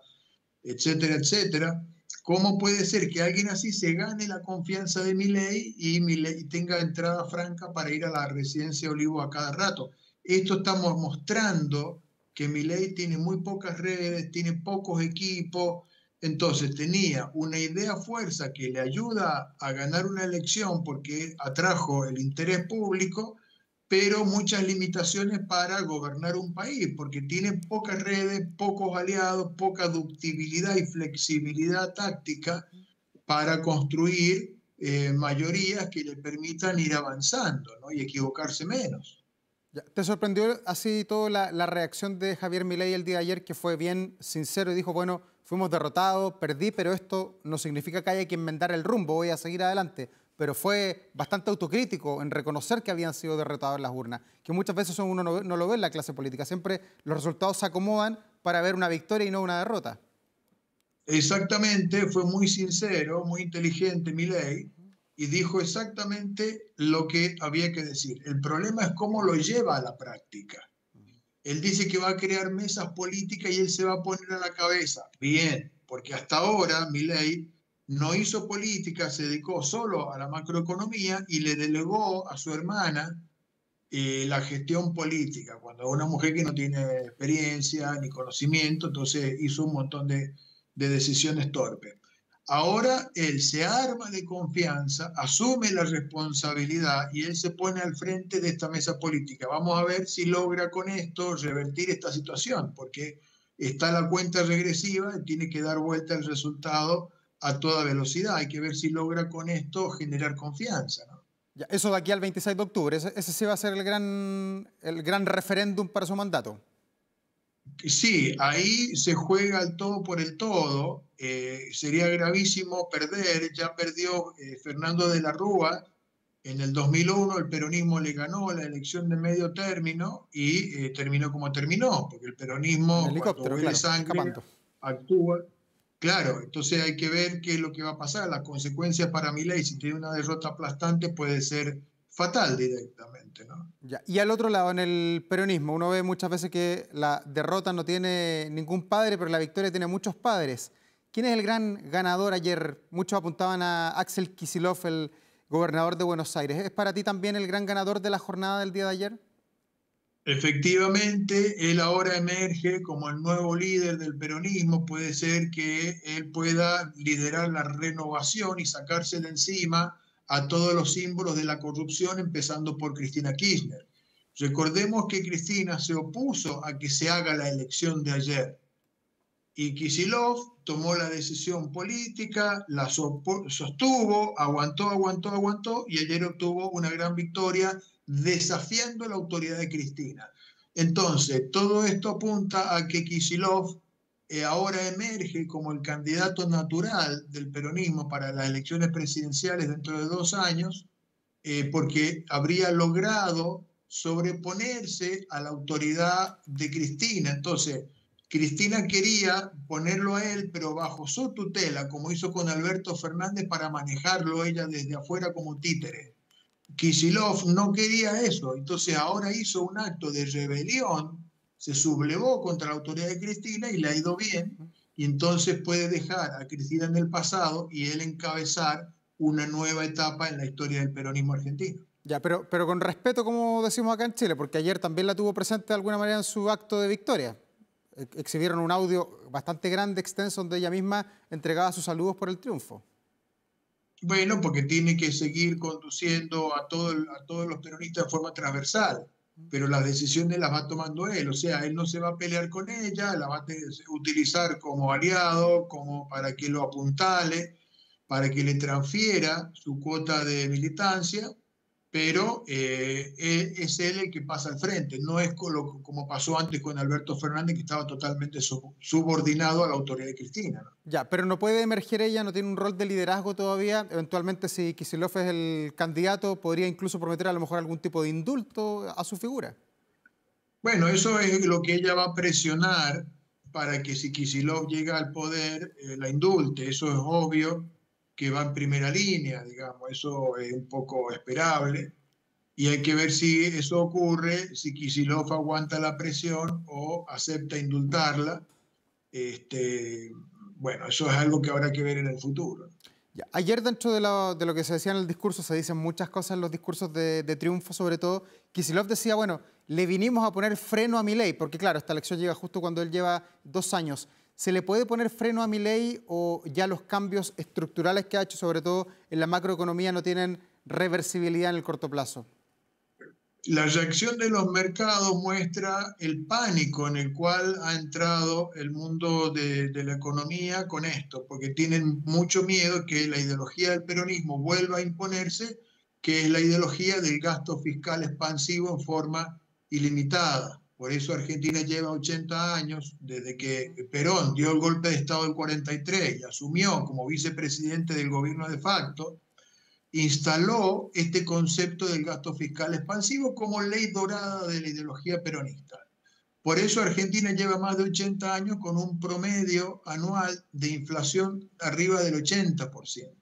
etcétera, etcétera. ¿Cómo puede ser que alguien así se gane la confianza de Milei y Milei tenga entrada franca para ir a la residencia de Olivos a cada rato? Esto estamos mostrando que Milei tiene muy pocas redes, tiene pocos equipos, entonces tenía una idea fuerza que le ayuda a ganar una elección porque atrajo el interés público, pero muchas limitaciones para gobernar un país, porque tiene pocas redes, pocos aliados, poca ductibilidad y flexibilidad táctica para construir mayorías que le permitan ir avanzando, ¿no? Y equivocarse menos. ¿Te sorprendió así toda la reacción de Javier Milei el día de ayer, que fue bien sincero y dijo, bueno, fuimos derrotados, perdí, pero esto no significa que haya que enmendar el rumbo, voy a seguir adelante? Pero fue bastante autocrítico en reconocer que habían sido derrotados en las urnas, que muchas veces uno no lo ve en la clase política, siempre los resultados se acomodan para ver una victoria y no una derrota. Exactamente, fue muy sincero, muy inteligente Milei, y dijo exactamente lo que había que decir. El problema es cómo lo lleva a la práctica. Él dice que va a crear mesas políticas y él se va a poner a la cabeza. Bien, porque hasta ahora Milei no hizo política, se dedicó solo a la macroeconomía y le delegó a su hermana la gestión política, cuando una mujer que no tiene experiencia ni conocimiento, entonces hizo un montón de decisiones torpes. Ahora él se arma de confianza, asume la responsabilidad y él se pone al frente de esta mesa política. Vamos a ver si logra con esto revertir esta situación, porque está la cuenta regresiva y tiene que dar vuelta el resultado a toda velocidad. Hay que ver si logra con esto generar confianza, ¿no? Ya, eso de aquí al 26 de octubre, ese sí va a ser el gran referéndum para su mandato. Sí, ahí se juega el todo por el todo. Sería gravísimo perder. Ya perdió Fernando de la Rúa en el 2001. El peronismo le ganó la elección de medio término y terminó como terminó, porque el peronismo, cuando huele claro, sangre, escapando. actúa. Claro, entonces hay que ver qué es lo que va a pasar. Las consecuencias para Milei, si tiene una derrota aplastante, puede ser fatal directamente, ¿no? Ya. Y al otro lado, en el peronismo, uno ve muchas veces que la derrota no tiene ningún padre, pero la victoria tiene muchos padres. ¿Quién es el gran ganador ayer? Muchos apuntaban a Axel Kicillof, el gobernador de Buenos Aires. ¿Es para ti también el gran ganador de la jornada del día de ayer? Efectivamente, él ahora emerge como el nuevo líder del peronismo. Puede ser que él pueda liderar la renovación y sacarse de encima a todos los símbolos de la corrupción, empezando por Cristina Kirchner. Recordemos que Cristina se opuso a que se haga la elección de ayer y Kicillof tomó la decisión política, la sostuvo, aguantó y ayer obtuvo una gran victoria desafiando la autoridad de Cristina. Entonces, todo esto apunta a que Kicillof ahora emerge como el candidato natural del peronismo para las elecciones presidenciales dentro de 2 años, porque habría logrado sobreponerse a la autoridad de Cristina. Entonces, Cristina quería ponerlo a él, pero bajo su tutela, como hizo con Alberto Fernández, para manejarlo ella desde afuera como títere. Kicillof no quería eso, entonces ahora hizo un acto de rebelión, se sublevó contra la autoridad de Cristina y le ha ido bien, y entonces puede dejar a Cristina en el pasado y él encabezar una nueva etapa en la historia del peronismo argentino. Ya, pero con respeto, como decimos acá en Chile, porque ayer también la tuvo presente de alguna manera en su acto de victoria. Exhibieron un audio bastante grande, extenso, donde ella misma entregaba sus saludos por el triunfo. Bueno, porque tiene que seguir conduciendo a todos los peronistas de forma transversal, pero las decisiones las va tomando él, o sea, él no se va a pelear con ella, la va a utilizar como aliado, como para que lo apuntale, para que le transfiera su cuota de militancia, pero es él el que pasa al frente, no es como pasó antes con Alberto Fernández, que estaba totalmente subordinado a la autoridad de Cristina, ¿no? Ya, pero no puede emerger ella, no tiene un rol de liderazgo todavía. Eventualmente, si Kicillof es el candidato, podría incluso prometer a lo mejor algún tipo de indulto a su figura. Bueno, eso es lo que ella va a presionar para que si Kicillof llega al poder, la indulte. Eso es obvio que va en primera línea, digamos, eso es un poco esperable. Y hay que ver si eso ocurre, si Kicillof aguanta la presión o acepta indultarla. Bueno, eso es algo que habrá que ver en el futuro. Ya, ayer dentro de lo que se decía en el discurso, se dicen muchas cosas en los discursos de triunfo, sobre todo. Kicillof decía, bueno, le vinimos a poner freno a Milei, porque claro, esta elección llega justo cuando él lleva 2 años. ¿Se le puede poner freno a Milei o ya los cambios estructurales que ha hecho, sobre todo en la macroeconomía, no tienen reversibilidad en el corto plazo? La reacción de los mercados muestra el pánico en el cual ha entrado el mundo de la economía con esto, porque tienen mucho miedo que la ideología del peronismo vuelva a imponerse, que es la ideología del gasto fiscal expansivo en forma ilimitada. Por eso Argentina lleva 80 años, desde que Perón dio el golpe de Estado del 43 y asumió como vicepresidente del gobierno de facto, instaló este concepto del gasto fiscal expansivo como ley dorada de la ideología peronista. Por eso Argentina lleva más de 80 años con un promedio anual de inflación arriba del 80%.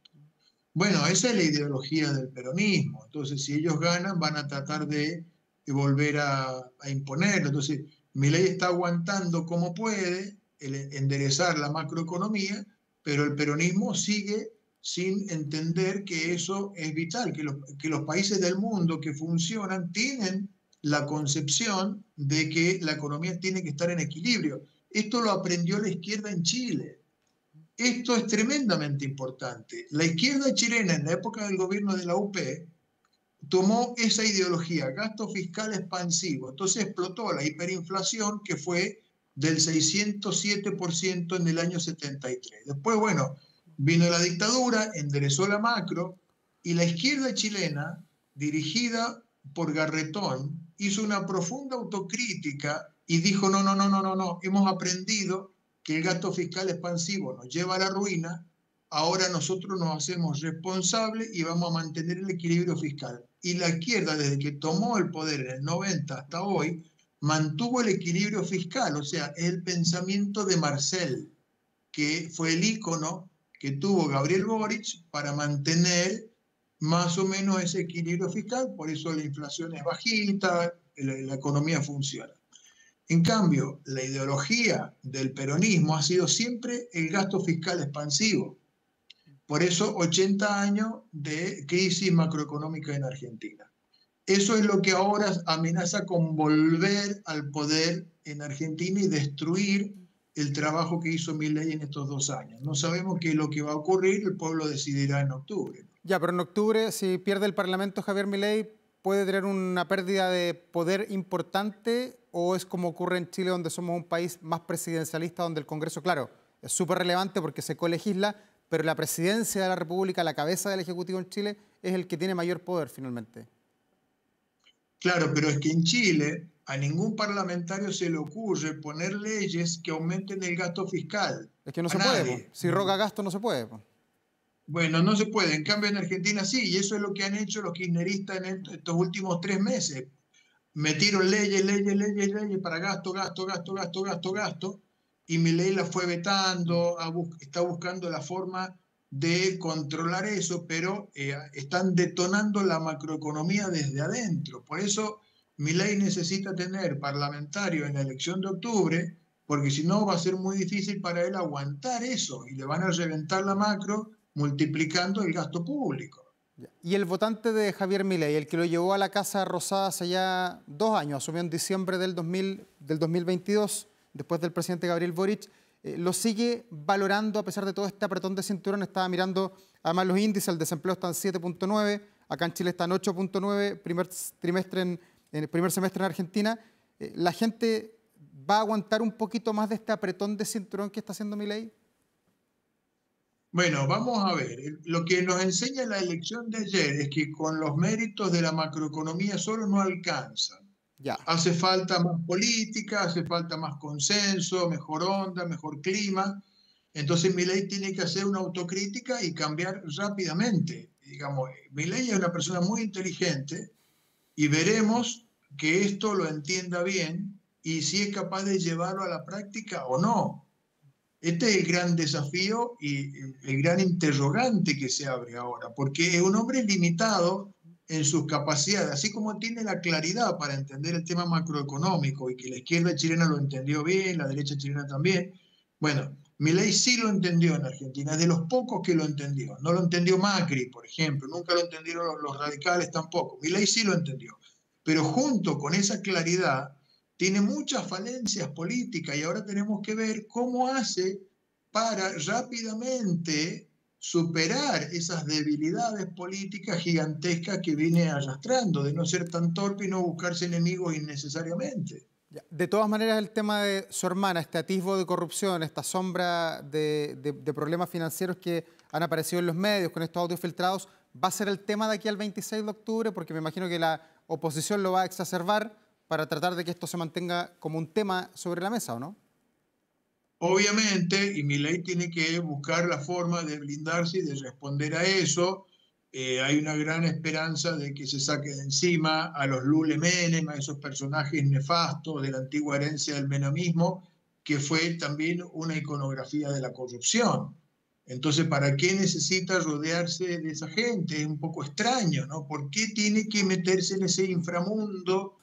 Bueno, esa es la ideología del peronismo. Entonces, si ellos ganan, van a tratar de volver a imponerlo. Entonces, Milei está aguantando como puede enderezar la macroeconomía, pero el peronismo sigue sin entender que eso es vital, que los países del mundo que funcionan tienen la concepción de que la economía tiene que estar en equilibrio. Esto lo aprendió la izquierda en Chile. Esto es tremendamente importante. La izquierda chilena en la época del gobierno de la UP tomó esa ideología, gasto fiscal expansivo. Entonces explotó la hiperinflación que fue del 607% en el año 73. Después, bueno, vino la dictadura, enderezó la macro y la izquierda chilena, dirigida por Garretón, hizo una profunda autocrítica y dijo, no, no, no, no, no, no, hemos aprendido que el gasto fiscal expansivo nos lleva a la ruina, ahora nosotros nos hacemos responsables y vamos a mantener el equilibrio fiscal. Y la izquierda, desde que tomó el poder en el 90 hasta hoy, mantuvo el equilibrio fiscal, o sea, el pensamiento de Marcel, que fue el ícono que tuvo Gabriel Boric para mantener más o menos ese equilibrio fiscal, por eso la inflación es bajita, la economía funciona. En cambio, la ideología del peronismo ha sido siempre el gasto fiscal expansivo. Por eso 80 años de crisis macroeconómica en Argentina. Eso es lo que ahora amenaza con volver al poder en Argentina y destruir el trabajo que hizo Milei en estos 2 años. No sabemos qué es lo que va a ocurrir, el pueblo decidirá en octubre. Ya, pero en octubre, si pierde el Parlamento Javier Milei, ¿puede tener una pérdida de poder importante o es como ocurre en Chile, donde somos un país más presidencialista, donde el Congreso, claro, es súper relevante porque se colegisla, pero la presidencia de la República, la cabeza del Ejecutivo en Chile, es el que tiene mayor poder finalmente? Claro, pero es que en Chile a ningún parlamentario se le ocurre poner leyes que aumenten el gasto fiscal. Es que no A se puede, po. nadie. Si roga gasto no se puede, po. Bueno, no se puede. En cambio, en Argentina sí, y eso es lo que han hecho los kirchneristas en estos últimos 3 meses. Metieron leyes, leyes, leyes, leyes para gasto, gasto, gasto, gasto, gasto, gasto, y Milei la fue vetando, está buscando la forma de controlar eso, pero están detonando la macroeconomía desde adentro. Por eso Milei necesita tener parlamentario en la elección de octubre, porque si no va a ser muy difícil para él aguantar eso, y le van a reventar la macro multiplicando el gasto público. Y el votante de Javier Milei, el que lo llevó a la Casa Rosada hace ya 2 años, asumió en diciembre del 2022, después del presidente Gabriel Boric, ¿lo sigue valorando a pesar de todo este apretón de cinturón? Estaba mirando además los índices, el desempleo está en 7.9, acá en Chile está en 8.9, primer semestre en Argentina. ¿La gente va a aguantar un poquito más de este apretón de cinturón que está haciendo Milei? Bueno, vamos a ver. Lo que nos enseña la elección de ayer es que con los méritos de la macroeconomía solo no alcanza. Ya. Hace falta más política, hace falta más consenso, mejor onda, mejor clima. Entonces Milei tiene que hacer una autocrítica y cambiar rápidamente. Digamos, Milei es una persona muy inteligente y veremos que esto lo entienda bien y si es capaz de llevarlo a la práctica o no. Este es el gran desafío y el gran interrogante que se abre ahora, porque es un hombre limitado en sus capacidades, así como tiene la claridad para entender el tema macroeconómico y que la izquierda chilena lo entendió bien, la derecha chilena también. Bueno, Milei sí lo entendió en Argentina, es de los pocos que lo entendió. No lo entendió Macri, por ejemplo, nunca lo entendieron los radicales tampoco. Milei sí lo entendió, pero junto con esa claridad tiene muchas falencias políticas y ahora tenemos que ver cómo hace para rápidamente superar esas debilidades políticas gigantescas que viene arrastrando, de no ser tan torpe y no buscarse enemigos innecesariamente. De todas maneras, el tema de su hermana, este atisbo de corrupción, esta sombra de problemas financieros que han aparecido en los medios con estos audios filtrados, ¿va a ser el tema de aquí al 26 de octubre? Porque me imagino que la oposición lo va a exacerbar para tratar de que esto se mantenga como un tema sobre la mesa, ¿o no? Obviamente, y Milei tiene que buscar la forma de blindarse y de responder a eso. Hay una gran esperanza de que se saque de encima a los Lule Menem, a esos personajes nefastos de la antigua herencia del menemismo, que fue también una iconografía de la corrupción. Entonces, ¿para qué necesita rodearse de esa gente? Es un poco extraño, ¿no? ¿Por qué tiene que meterse en ese inframundo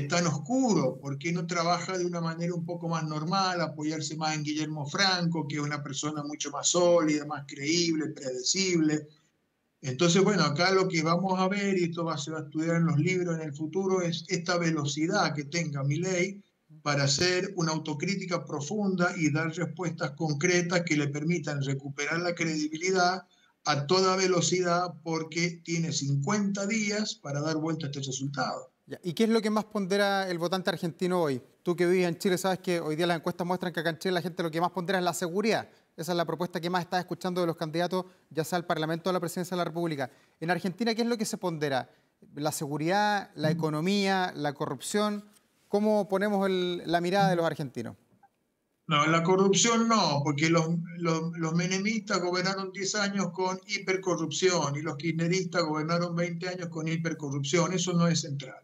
tan oscuro? ¿Por qué no trabaja de una manera un poco más normal, apoyarse más en Guillermo Franco, que es una persona mucho más sólida, más creíble, predecible? Entonces, bueno, acá lo que vamos a ver, y esto se va a estudiar en los libros en el futuro, es esta velocidad que tenga Milei para hacer una autocrítica profunda y dar respuestas concretas que le permitan recuperar la credibilidad a toda velocidad, porque tiene 50 días para dar vuelta a este resultado. ¿Y qué es lo que más pondera el votante argentino hoy? Tú que vives en Chile sabes que hoy día las encuestas muestran que acá en Chile la gente lo que más pondera es la seguridad. Esa es la propuesta que más estás escuchando de los candidatos, ya sea al Parlamento o a la Presidencia de la República. En Argentina, ¿qué es lo que se pondera? ¿La seguridad, la economía, la corrupción? ¿Cómo ponemos la mirada de los argentinos? No, la corrupción no, porque los menemistas gobernaron 10 años con hipercorrupción y los kirchneristas gobernaron 20 años con hipercorrupción. Eso no es central.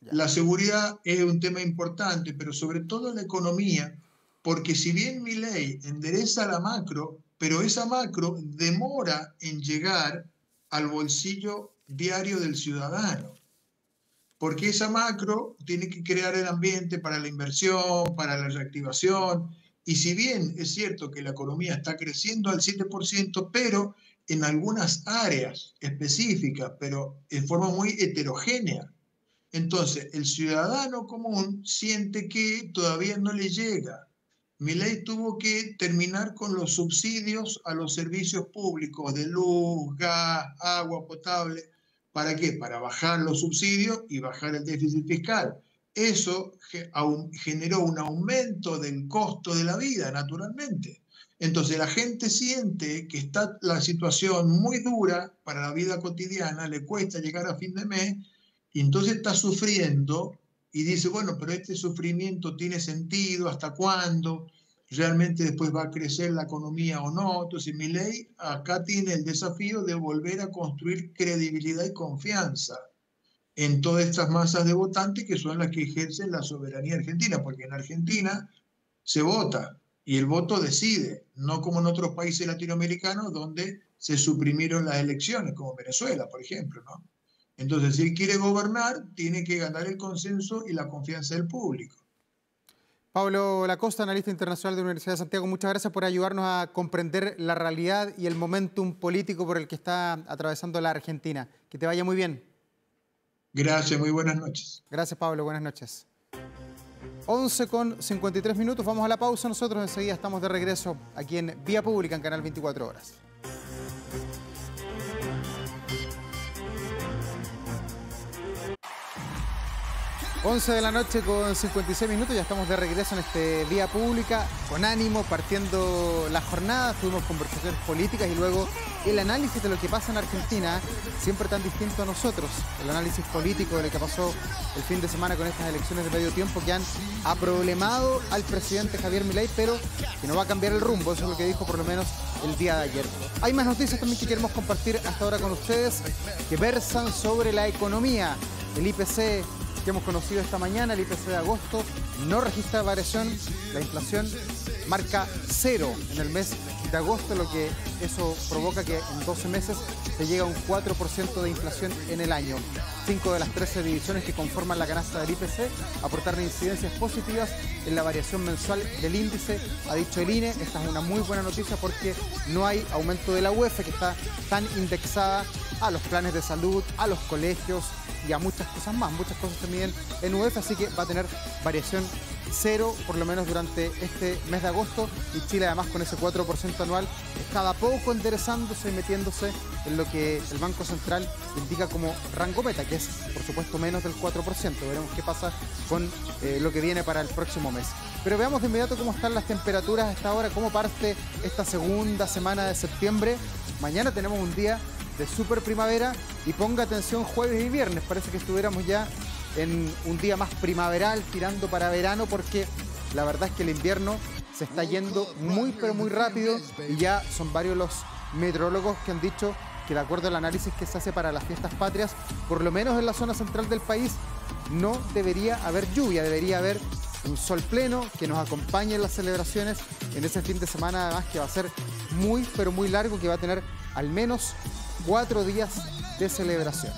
La seguridad es un tema importante, pero sobre todo la economía, porque si bien Milei endereza la macro, pero esa macro demora en llegar al bolsillo diario del ciudadano, porque esa macro tiene que crear el ambiente para la inversión, para la reactivación, y si bien es cierto que la economía está creciendo al 7%, pero en algunas áreas específicas, pero en forma muy heterogénea. Entonces, el ciudadano común siente que todavía no le llega. Milei tuvo que terminar con los subsidios a los servicios públicos de luz, gas, agua potable. ¿Para qué? Para bajar los subsidios y bajar el déficit fiscal. Eso generó un aumento del costo de la vida, naturalmente. Entonces la gente siente que está la situación muy dura para la vida cotidiana, le cuesta llegar a fin de mes, y entonces está sufriendo y dice, bueno, pero este sufrimiento tiene sentido, ¿hasta cuándo? ¿Realmente después va a crecer la economía o no? Entonces Milei acá tiene el desafío de volver a construir credibilidad y confianza en todas estas masas de votantes que son las que ejercen la soberanía argentina, porque en Argentina se vota y el voto decide, no como en otros países latinoamericanos donde se suprimieron las elecciones, como Venezuela, por ejemplo, ¿no? Entonces, si él quiere gobernar, tiene que ganar el consenso y la confianza del público. Pablo Lacosta, analista internacional de la Universidad de Santiago, muchas gracias por ayudarnos a comprender la realidad y el momentum político por el que está atravesando la Argentina. Que te vaya muy bien. Gracias, muy buenas noches. Gracias, Pablo, buenas noches. 11:53, vamos a la pausa. Nosotros enseguida estamos de regreso aquí en Vía Pública, en Canal 24 Horas. 11 de la noche con 56 minutos, ya estamos de regreso en este Vía Pública, con ánimo, partiendo la jornada. Tuvimos conversaciones políticas y luego el análisis de lo que pasa en Argentina, siempre tan distinto a nosotros. El análisis político de lo que pasó el fin de semana con estas elecciones de medio tiempo que han aproblemado al presidente Javier Milei, pero que no va a cambiar el rumbo. Eso es lo que dijo por lo menos el día de ayer. Hay más noticias también que queremos compartir hasta ahora con ustedes, que versan sobre la economía. El IPC que hemos conocido esta mañana, el IPC de agosto, no registra variación. La inflación marca 0 en el mes de agosto, lo que eso provoca que en 12 meses se llega a un 4% de inflación en el año. 5 de las 13 divisiones que conforman la canasta del IPC aportaron incidencias positivas en la variación mensual del índice, ha dicho el INE. Esta es una muy buena noticia porque no hay aumento de la UEF, que está tan indexada a los planes de salud, a los colegios y a muchas cosas más. Muchas cosas se miden en UEF, así que va a tener variación 0 por lo menos durante este mes de agosto, y Chile además con ese 4% anual cada poco enderezándose y metiéndose en lo que el Banco Central indica como rango meta, que es por supuesto menos del 4%. Veremos qué pasa con lo que viene para el próximo mes. Pero veamos de inmediato cómo están las temperaturas a esta hora, cómo parte esta segunda semana de septiembre. Mañana tenemos un día de super primavera y ponga atención jueves y viernes, parece que estuviéramos ya en un día más primaveral tirando para verano, porque la verdad es que el invierno se está yendo muy pero muy rápido y ya son varios los meteorólogos que han dicho que de acuerdo al análisis que se hace para las fiestas patrias, por lo menos en la zona central del país no debería haber lluvia, debería haber un sol pleno que nos acompañe en las celebraciones en ese fin de semana, además que va a ser muy pero muy largo, que va a tener al menos 4 días de celebración.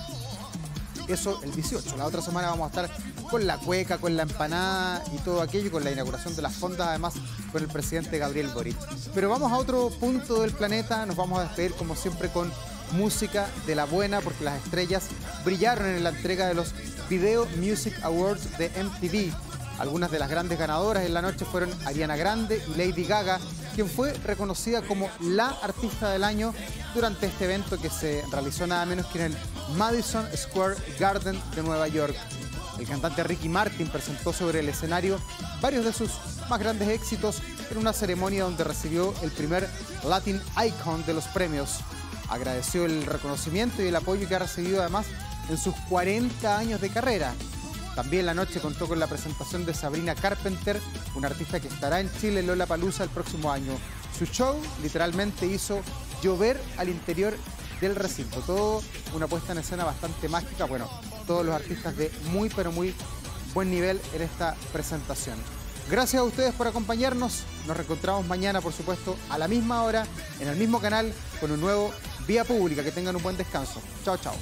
Eso el 18. La otra semana vamos a estar con la cueca, con la empanada y todo aquello, con la inauguración de las fondas, además con el presidente Gabriel Boric. Pero vamos a otro punto del planeta. Nos vamos a despedir como siempre con música de la buena, porque las estrellas brillaron en la entrega de los Video Music Awards de MTV. Algunas de las grandes ganadoras en la noche fueron Ariana Grande y Lady Gaga, quien fue reconocida como la artista del año durante este evento que se realizó nada menos que en el Madison Square Garden de Nueva York. El cantante Ricky Martin presentó sobre el escenario varios de sus más grandes éxitos en una ceremonia donde recibió el primer Latin Icon de los premios. Agradeció el reconocimiento y el apoyo que ha recibido además en sus 40 años de carrera. También la noche contó con la presentación de Sabrina Carpenter, una artista que estará en Chile en Lollapalooza el próximo año. Su show literalmente hizo llover al interior del recinto. Todo una puesta en escena bastante mágica. Bueno, todos los artistas de muy pero muy buen nivel en esta presentación. Gracias a ustedes por acompañarnos. Nos reencontramos mañana, por supuesto, a la misma hora, en el mismo canal, con un nuevo Vía Pública. Que tengan un buen descanso. Chao, chao.